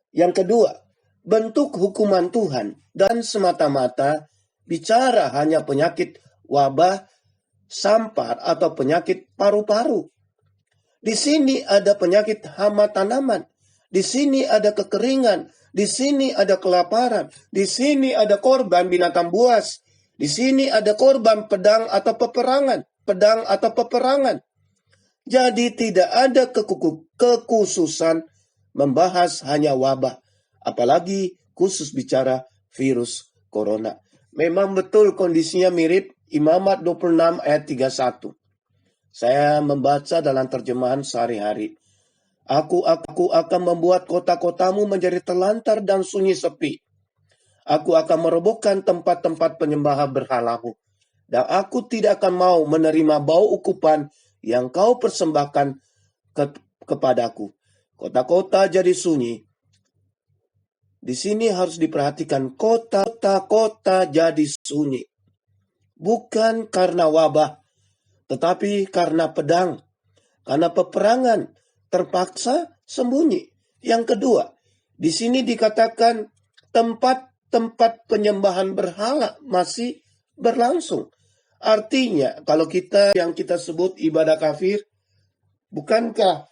Yang kedua, bentuk hukuman Tuhan dan semata-mata bicara hanya penyakit wabah, sampar atau penyakit paru-paru. Di sini ada penyakit hama tanaman, di sini ada kekeringan, di sini ada kelaparan, di sini ada korban binatang buas, di sini ada korban pedang atau peperangan. Jadi tidak ada kekhususan membahas hanya wabah, apalagi khusus bicara virus corona. Memang betul kondisinya mirip Imamat 26 ayat 31. Saya membaca dalam terjemahan sehari-hari. Aku akan membuat kota-kotamu menjadi terlantar dan sunyi sepi. Aku akan merobohkan tempat-tempat penyembahan berhalamu. Dan aku tidak akan mau menerima bau ukupan yang kau persembahkan kepadaku. Kota-kota jadi sunyi. Di sini harus diperhatikan kota-kota jadi sunyi. Bukan karena wabah, tetapi karena pedang. Karena peperangan terpaksa sembunyi. Yang kedua, di sini dikatakan tempat-tempat penyembahan berhala masih berlangsung. Artinya, kalau yang kita sebut ibadah kafir, bukankah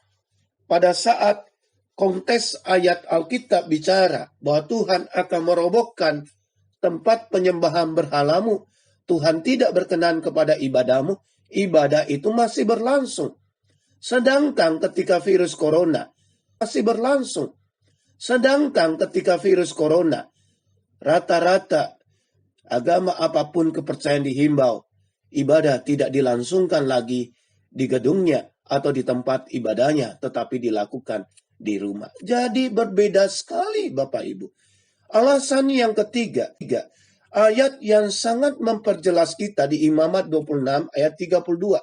pada saat konteks ayat Alkitab bicara bahwa Tuhan akan merobohkan tempat penyembahan berhalamu, Tuhan tidak berkenan kepada ibadahmu, ibadah itu masih berlangsung. Sedangkan ketika virus corona masih berlangsung. Rata-rata agama apapun kepercayaan dihimbau, ibadah tidak dilangsungkan lagi di gedungnya atau di tempat ibadahnya, tetapi dilakukan di rumah. Jadi berbeda sekali Bapak Ibu. Alasan yang ketiga, ayat yang sangat memperjelas kita di Imamat 26 ayat 32.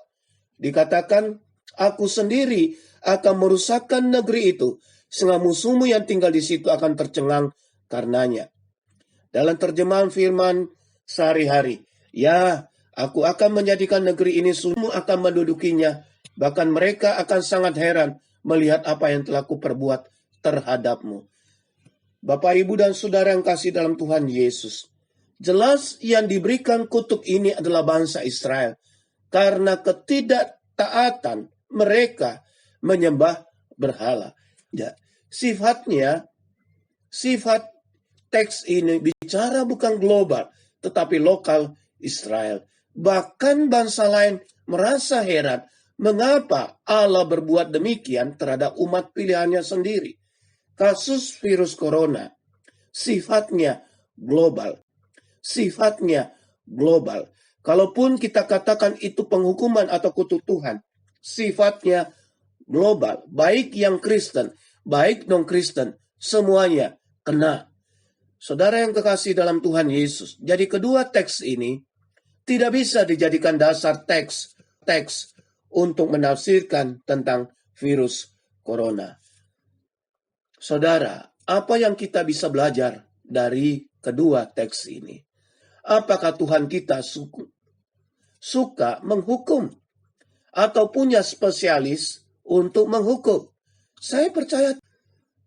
Dikatakan, aku sendiri akan merusakkan negeri itu, sehingga musuhmu yang tinggal di situ akan tercengang karenanya. Dalam terjemahan firman sehari-hari, ya, aku akan menjadikan negeri ini semua akan mendudukinya, bahkan mereka akan sangat heran melihat apa yang telah kuperbuat terhadapmu. Bapak, Ibu, dan Saudara yang kasih dalam Tuhan Yesus, jelas yang diberikan kutuk ini adalah bangsa Israel, karena ketidaktaatan mereka menyembah berhala. Ya, sifat teks ini bicara bukan global, tetapi lokal Israel. Bahkan bangsa lain merasa heran mengapa Allah berbuat demikian terhadap umat pilihannya sendiri. Kasus virus corona sifatnya global. Kalaupun kita katakan itu penghukuman atau kutuk Tuhan, sifatnya global. Baik yang Kristen, baik non-Kristen, semuanya kena. Saudara yang kekasih dalam Tuhan Yesus, jadi kedua teks ini tidak bisa dijadikan dasar teks untuk menafsirkan tentang virus corona. Saudara, apa yang kita bisa belajar dari kedua teks ini? Apakah Tuhan kita suka menghukum atau punya spesialis untuk menghukum? Saya percaya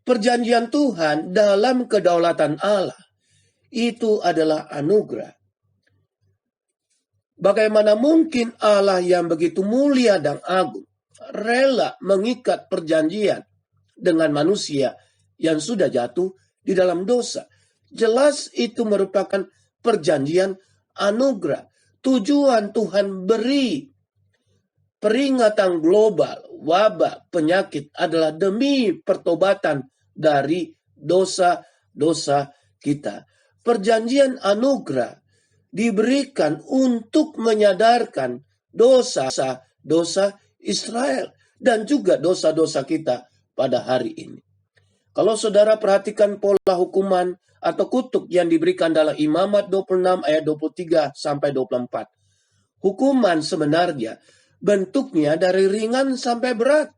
perjanjian Tuhan dalam kedaulatan Allah itu adalah anugerah. Bagaimana mungkin Allah yang begitu mulia dan agung rela mengikat perjanjian dengan manusia yang sudah jatuh di dalam dosa? Jelas itu merupakan perjanjian anugerah. Tujuan Tuhan beri peringatan global, wabah, penyakit adalah demi pertobatan dari dosa-dosa kita. Perjanjian anugerah diberikan untuk menyadarkan dosa-dosa Israel dan juga dosa-dosa kita pada hari ini. Kalau saudara perhatikan pola hukuman atau kutuk yang diberikan dalam Imamat 26 ayat 23 sampai 24. Hukuman sebenarnya bentuknya dari ringan sampai berat.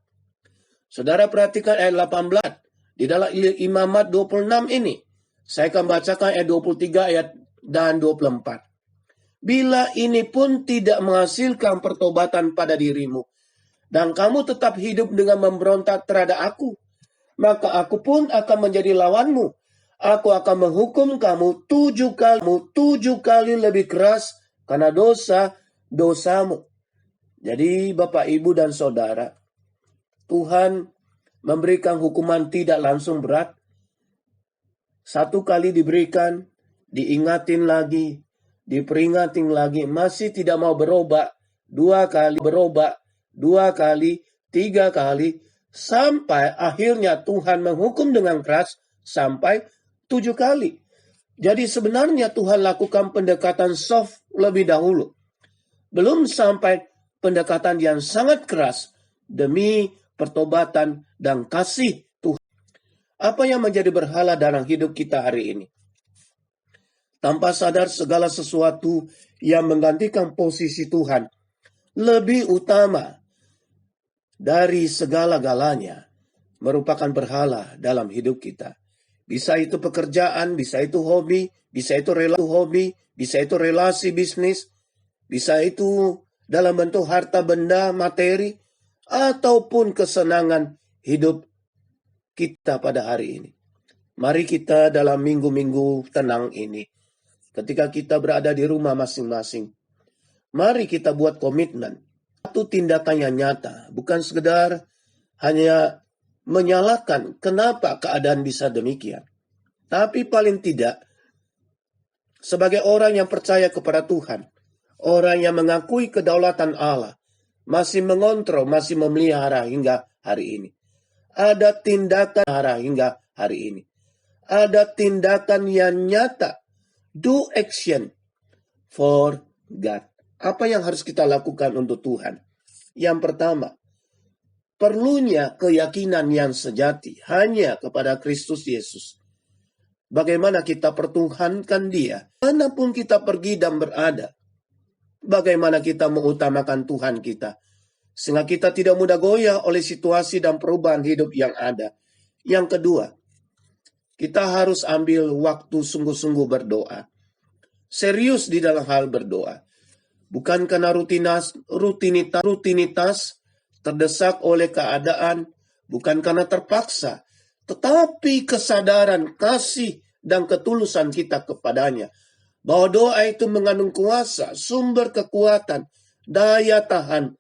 Saudara perhatikan ayat 18 di dalam Imamat 26 ini. Saya akan bacakan ayat 23 ayat dan 24. Bila ini pun tidak menghasilkan pertobatan pada dirimu, dan kamu tetap hidup dengan memberontak terhadap aku, maka aku pun akan menjadi lawanmu. Aku akan menghukum kamu 7 kali lebih keras karena dosamu. Jadi Bapak, Ibu, dan Saudara, Tuhan memberikan hukuman tidak langsung berat. 1 kali diberikan, diingatin lagi, diperingatin lagi, masih tidak mau berubah. 2 kali berubah, 2 kali, 3 kali, sampai akhirnya Tuhan menghukum dengan keras sampai 7 kali. Jadi sebenarnya Tuhan lakukan pendekatan soft lebih dahulu. Belum sampai pendekatan yang sangat keras demi pertobatan dan kasih Tuhan. Apa yang menjadi berhala dalam hidup kita hari ini? Tanpa sadar segala sesuatu yang menggantikan posisi Tuhan lebih utama dari segala-galanya merupakan berhala dalam hidup kita. Bisa itu pekerjaan, bisa itu hobi, bisa itu relasi bisnis, bisa itu dalam bentuk harta benda, materi, ataupun kesenangan hidup kita pada hari ini. Mari kita dalam minggu-minggu tenang ini, ketika kita berada di rumah masing-masing, mari kita buat komitmen. Satu tindakan yang nyata, bukan sekedar hanya menyalahkan kenapa keadaan bisa demikian. Tapi paling tidak, sebagai orang yang percaya kepada Tuhan, orang yang mengakui kedaulatan Allah, masih mengontrol, masih memelihara hingga hari ini. Ada tindakan hingga hari ini. Ada tindakan yang nyata. Do action for God. Apa yang harus kita lakukan untuk Tuhan? Yang pertama, perlunya keyakinan yang sejati hanya kepada Kristus Yesus. Bagaimana kita pertuhankan Dia, manapun kita pergi dan berada. Bagaimana kita mengutamakan Tuhan kita, sehingga kita tidak mudah goyah oleh situasi dan perubahan hidup yang ada. Yang kedua, kita harus ambil waktu sungguh-sungguh berdoa. Serius di dalam hal berdoa. Bukan karena rutinitas terdesak oleh keadaan, bukan karena terpaksa, tetapi kesadaran, kasih, dan ketulusan kita kepadanya. Bahwa doa itu mengandung kuasa, sumber kekuatan, daya tahan.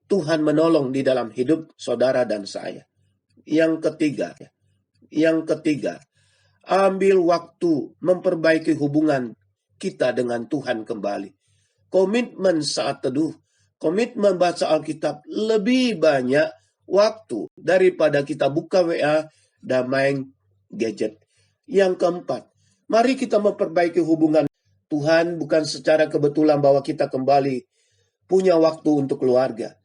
Tuhan menolong di dalam hidup saudara dan saya. Yang ketiga, ambil waktu memperbaiki hubungan kita dengan Tuhan kembali. Komitmen saat teduh, komitmen baca Alkitab lebih banyak waktu daripada kita buka WA dan main gadget. Yang keempat, mari kita memperbaiki hubungan Tuhan bukan secara kebetulan bahwa kita kembali punya waktu untuk keluarga.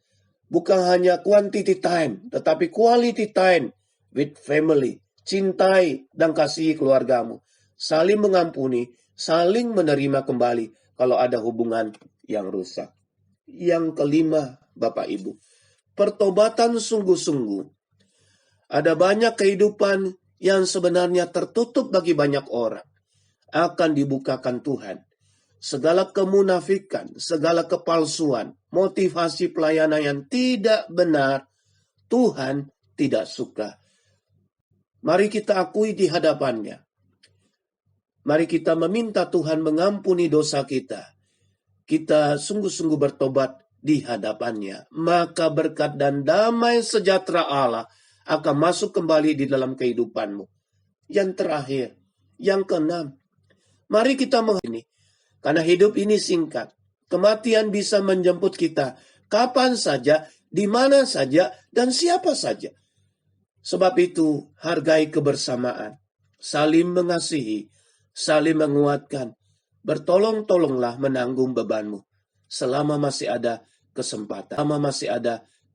Bukan hanya quantity time, tetapi quality time with family. Cintai dan kasihi keluargamu. Saling mengampuni, saling menerima kembali kalau ada hubungan yang rusak. Yang kelima, Bapak Ibu, pertobatan sungguh-sungguh. Ada banyak kehidupan yang sebenarnya tertutup bagi banyak orang. Akan dibukakan Tuhan. Segala kemunafikan, segala kepalsuan, motivasi pelayanan yang tidak benar, Tuhan tidak suka. Mari kita akui di hadapannya. Mari kita meminta Tuhan mengampuni dosa kita. Kita sungguh-sungguh bertobat di hadapannya. Maka berkat dan damai sejahtera Allah akan masuk kembali di dalam kehidupanmu. Yang terakhir, yang keenam, mari kita menghini. Karena hidup ini singkat. Kematian bisa menjemput kita kapan saja, di mana saja, dan siapa saja. Sebab itu, hargai kebersamaan, saling mengasihi, saling menguatkan, bertolong-tolonglah menanggung bebanmu selama masih ada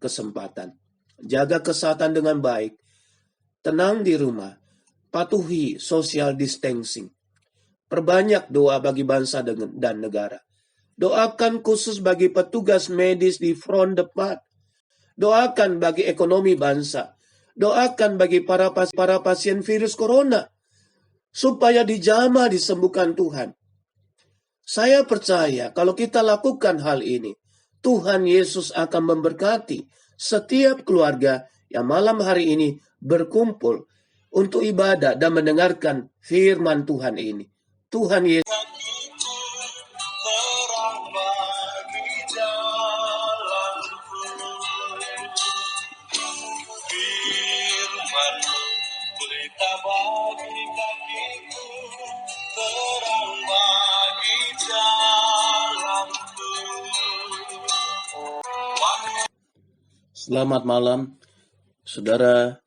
kesempatan. Jaga kesehatan dengan baik, tenang di rumah, patuhi social distancing. Perbanyak doa bagi bangsa dan negara. Doakan khusus bagi petugas medis di front depan. Doakan bagi ekonomi bangsa. Doakan bagi para pasien virus corona. Supaya dijamah disembuhkan Tuhan. Saya percaya kalau kita lakukan hal ini, Tuhan Yesus akan memberkati setiap keluarga yang malam hari ini berkumpul untuk ibadah dan mendengarkan firman Tuhan ini. Tuhan Yesus. Kakiku terang bagi jalanku. Firman-Mu pelita bagi kakiku, terang bagi jalanku. Selamat malam, saudara,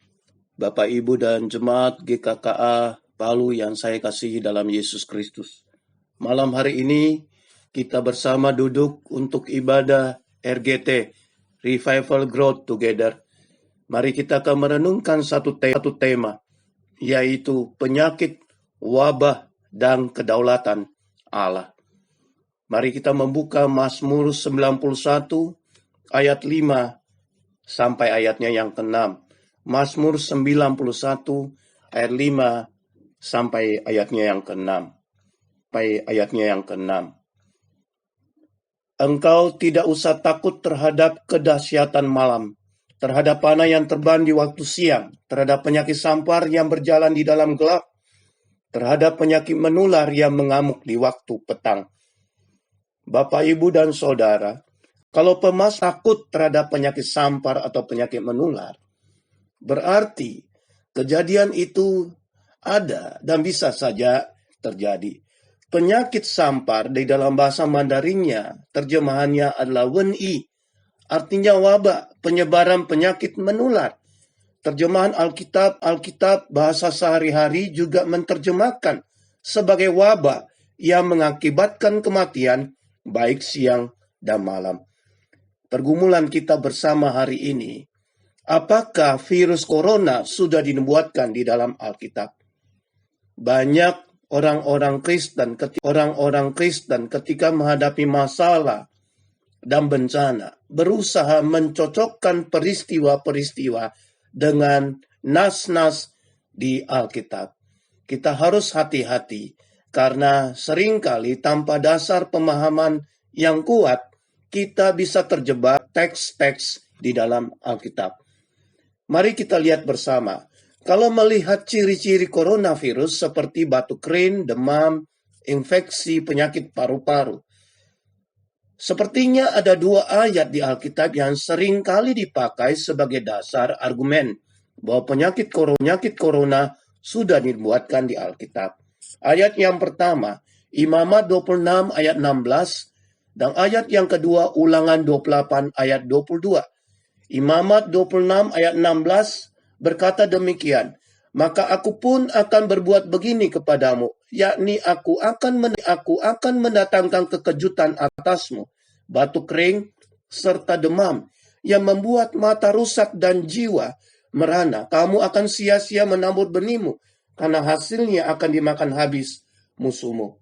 Bapak, Ibu, dan jemaat GKKA Palu yang saya kasihi dalam Yesus Kristus. Malam hari ini kita bersama duduk untuk ibadah RGT, Revival Growth Together. Mari kita akan merenungkan satu tema, yaitu penyakit, wabah, dan kedaulatan Allah. Mari kita membuka Mazmur 91 ayat 5 sampai ayatnya yang ke-6. Mazmur 91 ayat 5 sampai ayatnya yang ke-6. Engkau tidak usah takut terhadap kedahsyatan malam, terhadap panah yang terbang di waktu siang, terhadap penyakit sampar yang berjalan di dalam gelap, terhadap penyakit menular yang mengamuk di waktu petang. Bapak, Ibu, dan Saudara, kalau pemas takut terhadap penyakit sampar atau penyakit menular, berarti kejadian itu ada dan bisa saja terjadi. Penyakit sampar di dalam bahasa Mandarinnya, terjemahannya adalah wenyi, artinya wabah, penyebaran penyakit menular. Terjemahan Alkitab bahasa sehari-hari juga menerjemahkan sebagai wabah yang mengakibatkan kematian baik siang dan malam. Pergumulan kita bersama hari ini Apakah virus corona sudah dinubuatkan di dalam Alkitab? Banyak orang-orang Kristen ketika menghadapi masalah dan bencana berusaha mencocokkan peristiwa-peristiwa dengan nas-nas di Alkitab. Kita harus hati-hati karena seringkali tanpa dasar pemahaman yang kuat kita bisa terjebak teks-teks di dalam Alkitab. Mari kita lihat bersama. Kalau melihat ciri-ciri coronavirus seperti batuk kering, demam, infeksi, penyakit paru-paru. Sepertinya ada 2 ayat di Alkitab yang sering kali dipakai sebagai dasar argumen bahwa penyakit corona sudah dibuatkan di Alkitab. Ayat yang pertama, Imamat 26 ayat 16, dan ayat yang kedua, Ulangan 28 ayat 22. Imamat 26 ayat 16 berkata demikian, maka aku pun akan berbuat begini kepadamu, yakni aku akan mendatangkan kekejutan atasmu, batuk kering serta demam, yang membuat mata rusak dan jiwa merana. Kamu akan sia-sia menabur benihmu, karena hasilnya akan dimakan habis musuhmu.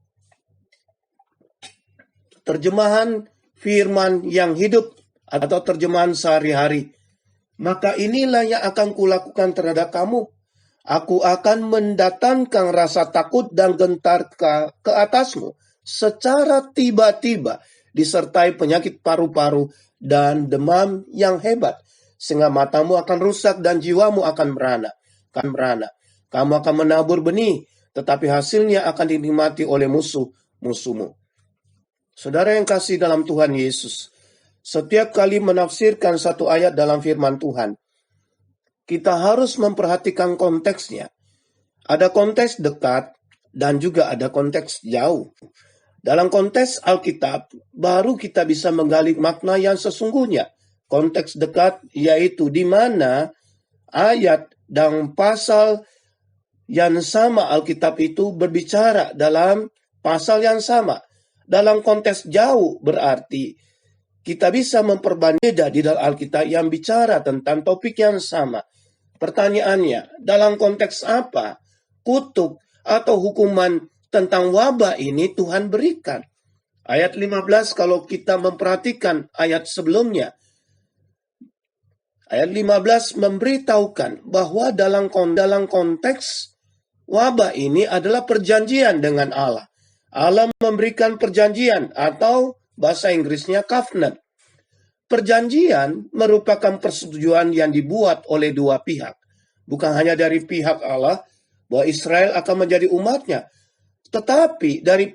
Terjemahan firman yang hidup atau terjemahan sehari-hari. Maka inilah yang akan kulakukan terhadap kamu. Aku akan mendatangkan rasa takut dan gentar ke atasmu secara tiba-tiba, disertai penyakit paru-paru dan demam yang hebat, sehingga matamu akan rusak dan jiwamu akan merana. Kamu akan menabur benih, tetapi hasilnya akan dinikmati oleh musuhmu. Saudara yang kasih dalam Tuhan Yesus, setiap kali menafsirkan satu ayat dalam firman Tuhan, kita harus memperhatikan konteksnya. Ada konteks dekat dan juga ada konteks jauh. Dalam konteks Alkitab, baru kita bisa menggali makna yang sesungguhnya. Konteks dekat yaitu di mana ayat dan pasal yang sama Alkitab itu berbicara dalam pasal yang sama. Dalam konteks jauh berarti kita bisa memperbandingkan di dalam Alkitab yang bicara tentang topik yang sama. Pertanyaannya, dalam konteks apa kutuk atau hukuman tentang wabah ini Tuhan berikan? Ayat 15 kalau kita memperhatikan ayat sebelumnya. Ayat 15 memberitahukan bahwa dalam konteks wabah ini adalah perjanjian dengan Allah. Allah memberikan perjanjian atau bahasa Inggrisnya covenant. Perjanjian merupakan persetujuan yang dibuat oleh 2 pihak. Bukan hanya dari pihak Allah bahwa Israel akan menjadi umatnya, tetapi dari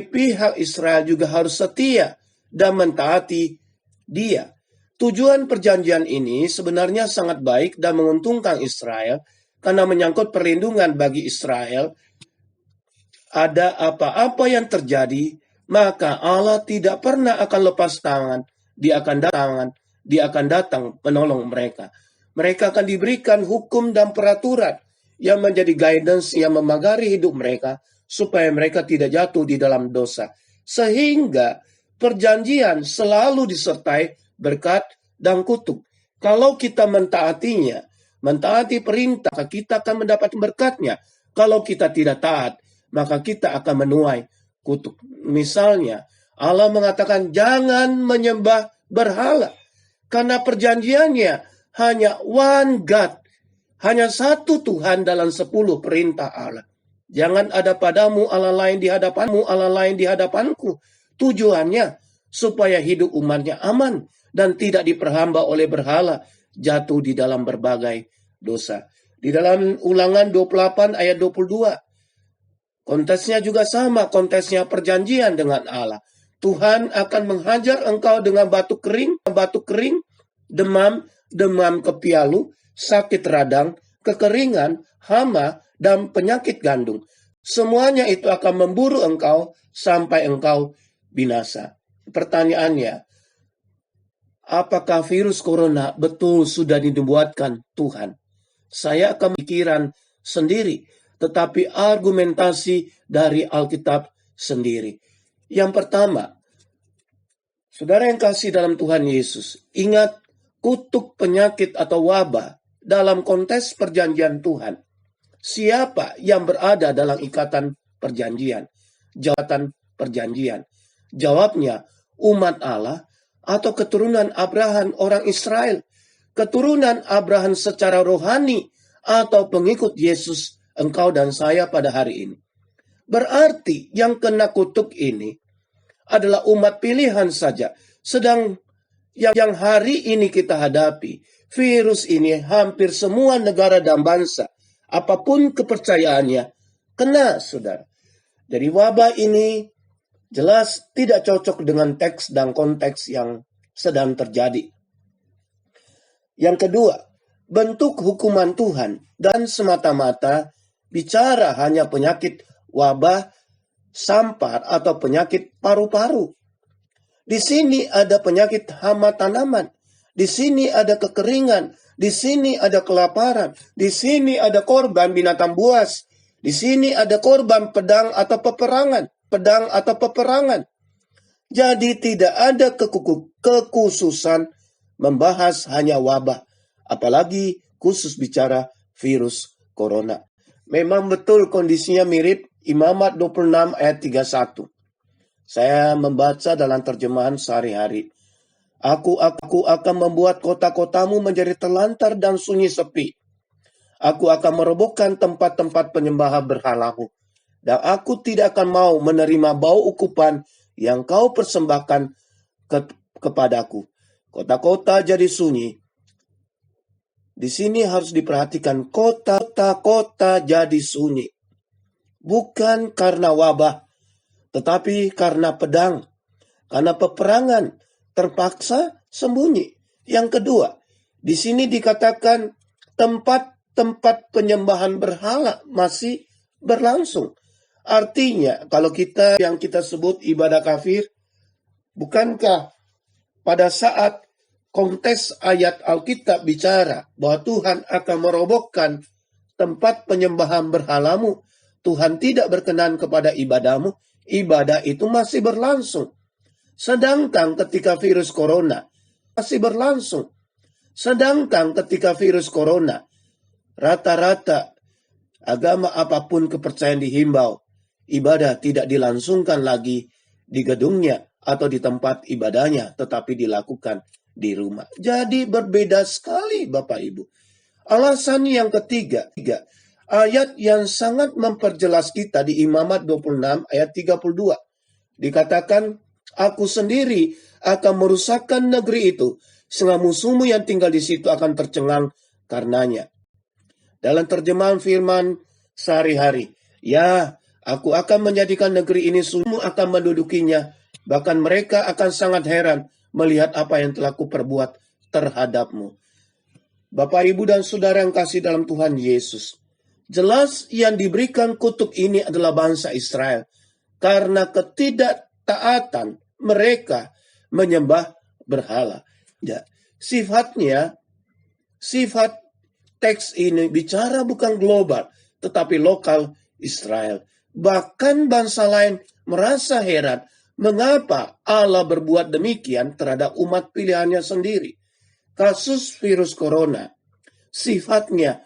pihak Israel juga harus setia dan mentaati Dia. Tujuan perjanjian ini sebenarnya sangat baik dan menguntungkan Israel karena menyangkut perlindungan bagi Israel. Ada apa-apa yang terjadi, maka Allah tidak pernah akan lepas tangan. Dia akan datang menolong mereka. Mereka akan diberikan hukum dan peraturan yang menjadi guidance yang memagari hidup mereka supaya mereka tidak jatuh di dalam dosa. Sehingga perjanjian selalu disertai berkat dan kutuk. Kalau kita mentaati perintah, kita akan mendapat berkatnya. Kalau kita tidak taat, maka kita akan menuai kutuk. Misalnya, Allah mengatakan jangan menyembah berhala. Karena perjanjiannya hanya one God. Hanya satu Tuhan dalam 10 perintah Allah. Jangan ada padamu Allah lain di hadapanku. Tujuannya supaya hidup umatnya aman dan tidak diperhamba oleh berhala, jatuh di dalam berbagai dosa. Di dalam Ulangan 28 ayat 22, konteksnya juga sama, konteksnya perjanjian dengan Allah. Tuhan akan menghajar engkau dengan batuk kering, demam kepialu, sakit radang, kekeringan, hama, dan penyakit gandum. Semuanya itu akan memburu engkau sampai engkau binasa. Pertanyaannya, apakah virus corona betul sudah dibuatkan Tuhan? Saya akan pikiran sendiri, tetapi argumentasi dari Alkitab sendiri. Yang pertama, saudara yang kasih dalam Tuhan Yesus, ingat kutuk, penyakit, atau wabah dalam konteks perjanjian Tuhan, siapa yang berada dalam ikatan perjanjian? Jawabnya, umat Allah atau keturunan Abraham orang Israel, keturunan Abraham secara rohani, atau pengikut Yesus, engkau dan saya pada hari ini. Berarti yang kena kutuk ini adalah umat pilihan saja. Sedang yang hari ini kita hadapi, virus ini hampir semua negara dan bangsa, apapun kepercayaannya, kena, saudara. Jadi wabah ini jelas tidak cocok dengan teks dan konteks yang sedang terjadi. Yang kedua, bentuk hukuman Tuhan dan semata-mata bicara hanya penyakit wabah, sampar, atau penyakit paru-paru. Di sini ada penyakit hama tanaman, di sini ada kekeringan, di sini ada kelaparan, di sini ada korban binatang buas, di sini ada korban pedang atau peperangan. Jadi tidak ada kekhususan membahas hanya wabah, apalagi khusus bicara virus corona. Memang betul kondisinya mirip Imamat 26 ayat 31. Saya membaca dalam terjemahan sehari-hari. Aku akan membuat kota-kotamu menjadi terlantar dan sunyi sepi. Aku akan merobohkan tempat-tempat penyembah berhalamu. Dan aku tidak akan mau menerima bau ukupan yang kau persembahkan kepadaku. Kota-kota jadi sunyi. Di sini harus diperhatikan, kota-kota jadi sunyi. Bukan karena wabah, tetapi karena pedang, karena peperangan, terpaksa sembunyi. Yang kedua, di sini dikatakan tempat-tempat penyembahan berhala masih berlangsung. Artinya, kalau yang kita sebut ibadah kafir, bukankah pada saat konteks ayat Alkitab bicara bahwa Tuhan akan merobohkan tempat penyembahan berhalamu, Tuhan tidak berkenan kepada ibadahmu, ibadah itu masih berlangsung. Sedangkan ketika virus corona masih berlangsung. Rata-rata agama apapun kepercayaan dihimbau, ibadah tidak dilangsungkan lagi di gedungnya atau di tempat ibadahnya, tetapi dilakukan di rumah. Jadi berbeda sekali Bapak Ibu. Alasan yang ketiga, ayat yang sangat memperjelas kita di Imamat 26 ayat 32. Dikatakan, aku sendiri akan merusakkan negeri itu, sehingga musuhmu yang tinggal di situ akan tercengang karenanya. Dalam terjemahan firman sehari-hari, ya, aku akan menjadikan negeri ini sunyi, akan mendudukinya, bahkan mereka akan sangat heran melihat apa yang telah kuperbuat terhadapmu. Bapak, Ibu, dan Saudara yang kasih dalam Tuhan Yesus, jelas yang diberikan kutuk ini adalah bangsa Israel, karena ketidaktaatan mereka menyembah berhala. Ya, sifat teks ini bicara bukan global, tetapi lokal Israel. Bahkan bangsa lain merasa heran mengapa Allah berbuat demikian terhadap umat pilihannya sendiri. Kasus virus corona sifatnya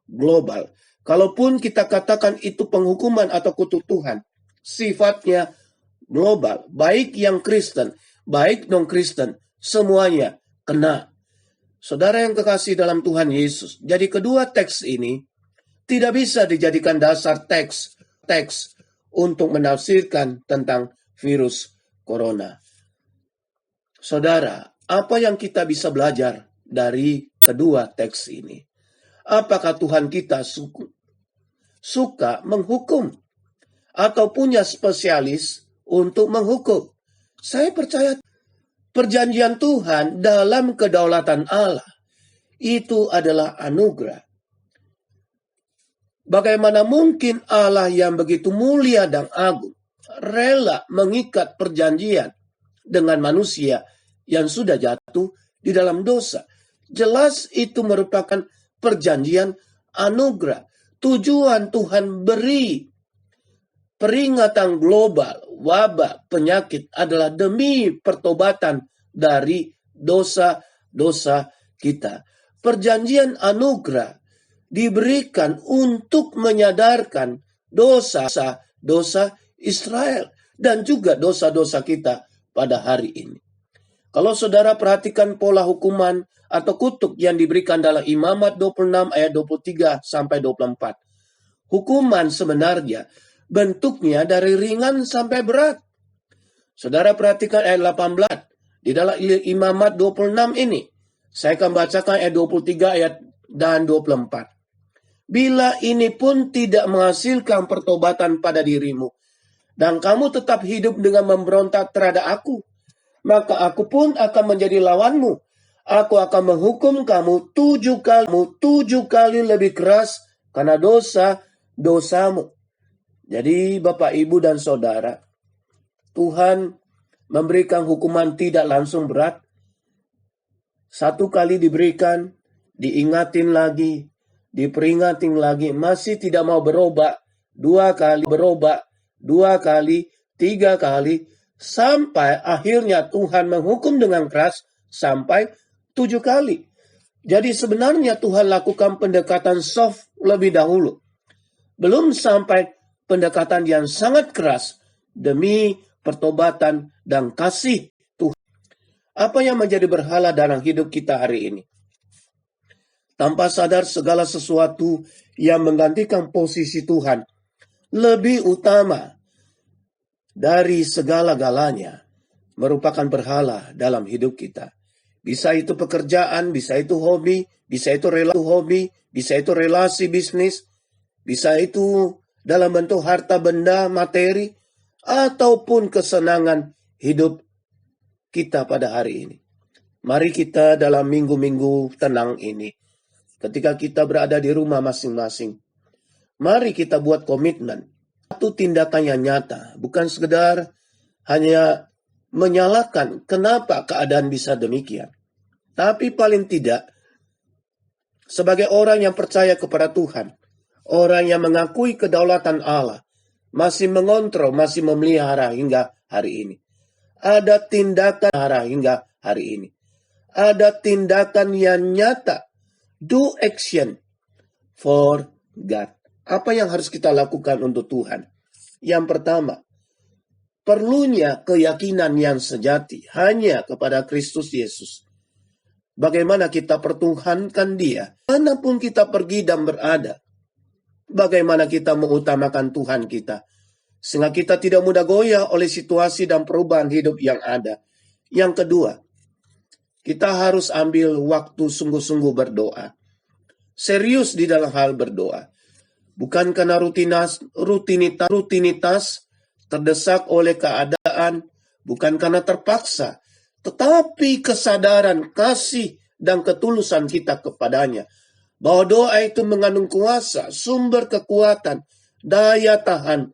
global. Kalaupun kita katakan itu penghukuman atau kutuk Tuhan, sifatnya global. Baik yang Kristen, baik non-Kristen, semuanya kena. Saudara yang kekasih dalam Tuhan Yesus, jadi kedua teks ini tidak bisa dijadikan dasar teks untuk menafsirkan tentang virus corona. Saudara, apa yang kita bisa belajar dari kedua teks ini? Apakah Tuhan kita suka menghukum atau punya spesialis untuk menghukum? Saya percaya perjanjian Tuhan dalam kedaulatan Allah itu adalah anugerah. Bagaimana mungkin Allah yang begitu mulia dan agung rela mengikat perjanjian dengan manusia yang sudah jatuh di dalam dosa? Jelas itu merupakan perjanjian anugerah. Tujuan Tuhan beri peringatan global, wabah, penyakit adalah demi pertobatan dari dosa-dosa kita. Perjanjian anugerah diberikan untuk menyadarkan dosa-dosa Israel dan juga dosa-dosa kita pada hari ini. Kalau saudara perhatikan pola hukuman atau kutuk yang diberikan dalam Imamat 26 ayat 23 sampai 24. Hukuman sebenarnya bentuknya dari ringan sampai berat. Saudara perhatikan ayat 18 di dalam Imamat 26 ini. Saya akan bacakan ayat 23 ayat dan 24. Bila ini pun tidak menghasilkan pertobatan pada dirimu, dan kamu tetap hidup dengan memberontak terhadap aku, maka aku pun akan menjadi lawanmu. Aku akan menghukum kamu 7 kali lebih keras karena dosamu. Jadi Bapak, Ibu, dan Saudara, Tuhan memberikan hukuman tidak langsung berat. 1 kali diberikan, diingatin lagi, diperingatin lagi, masih tidak mau berubah. 2 kali berubah, 2 kali, 3 kali, sampai akhirnya Tuhan menghukum dengan keras sampai 7 kali. Jadi sebenarnya Tuhan lakukan pendekatan soft lebih dahulu. Belum sampai pendekatan yang sangat keras demi pertobatan dan kasih Tuhan. Apa yang menjadi berhala dalam hidup kita hari ini? Tanpa sadar segala sesuatu yang menggantikan posisi Tuhan lebih utama dari segala-galanya merupakan berhala dalam hidup kita. Bisa itu pekerjaan, bisa itu hobi, bisa itu relasi bisnis, bisa itu dalam bentuk harta benda, materi, ataupun kesenangan hidup kita pada hari ini. Mari kita dalam minggu-minggu tenang ini, ketika kita berada di rumah masing-masing, mari kita buat komitmen. Satu tindakan yang nyata, bukan sekedar hanya menyalahkan kenapa keadaan bisa demikian. Tapi paling tidak, sebagai orang yang percaya kepada Tuhan, orang yang mengakui kedaulatan Allah, masih mengontrol, masih memelihara hingga hari ini. Ada tindakan hingga hari ini. Ada tindakan yang nyata. Do action for God. Apa yang harus kita lakukan untuk Tuhan? Yang pertama, perlunya keyakinan yang sejati hanya kepada Kristus Yesus. Bagaimana kita pertuhankan Dia, manapun kita pergi dan berada. Bagaimana kita mengutamakan Tuhan kita, sehingga kita tidak mudah goyah oleh situasi dan perubahan hidup yang ada. Yang kedua, kita harus ambil waktu sungguh-sungguh berdoa. Serius di dalam hal berdoa. Bukan karena rutinitas, terdesak oleh keadaan, bukan karena terpaksa, tetapi kesadaran, kasih, dan ketulusan kita kepadanya. Bahwa doa itu mengandung kuasa, sumber kekuatan, daya tahan.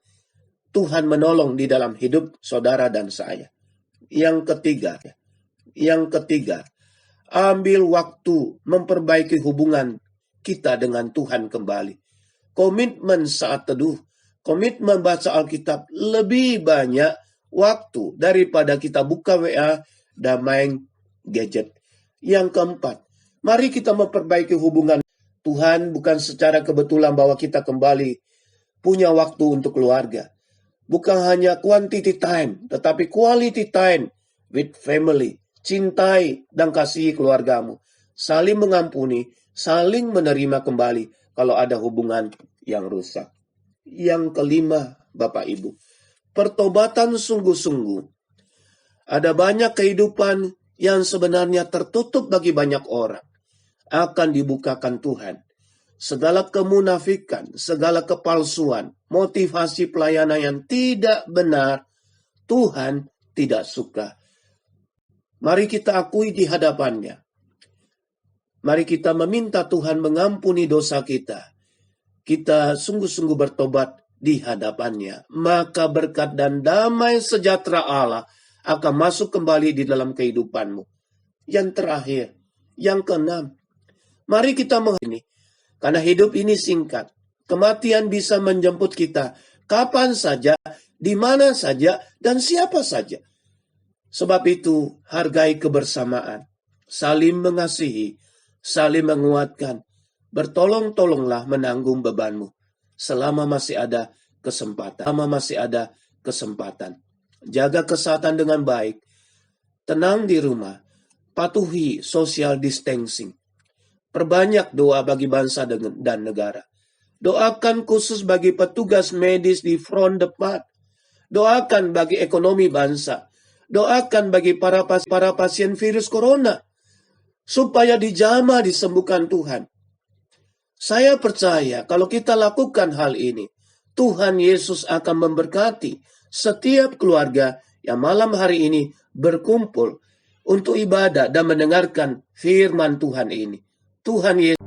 Tuhan menolong di dalam hidup saudara dan saya. Yang ketiga, ambil waktu memperbaiki hubungan kita dengan Tuhan kembali. Komitmen saat teduh, komitmen baca Alkitab, lebih banyak waktu daripada kita buka WA dan main gadget. Yang keempat, mari kita memperbaiki hubungan Tuhan bukan secara kebetulan bahwa kita kembali punya waktu untuk keluarga. Bukan hanya quantity time, tetapi quality time with family. Cintai dan kasihi keluargamu. Saling mengampuni, saling menerima kembali kalau ada hubungan yang rusak. Yang kelima, Bapak Ibu, pertobatan sungguh-sungguh. Ada banyak kehidupan yang sebenarnya tertutup bagi banyak orang. Akan dibukakan Tuhan. Segala kemunafikan, segala kepalsuan, motivasi pelayanan yang tidak benar, Tuhan tidak suka. Mari kita akui di hadapannya. Mari kita meminta Tuhan mengampuni dosa kita. Kita sungguh-sungguh bertobat di hadapannya. Maka berkat dan damai sejahtera Allah akan masuk kembali di dalam kehidupanmu. Yang terakhir, yang keenam, mari kita menghini. Karena hidup ini singkat. Kematian bisa menjemput kita kapan saja, di mana saja, dan siapa saja. Sebab itu, hargai kebersamaan, saling mengasihi, saling menguatkan, bertolong-tolonglah menanggung bebanmu selama masih ada kesempatan. Jaga kesehatan dengan baik, tenang di rumah, patuhi social distancing. Perbanyak doa bagi bangsa dan negara. Doakan khusus bagi petugas medis di front depan. Doakan bagi ekonomi bangsa. Doakan bagi para pasien virus corona, supaya dijamah disembuhkan Tuhan. Saya percaya kalau kita lakukan hal ini, Tuhan Yesus akan memberkati setiap keluarga yang malam hari ini berkumpul untuk ibadah dan mendengarkan firman Tuhan ini. Tuhan Yesus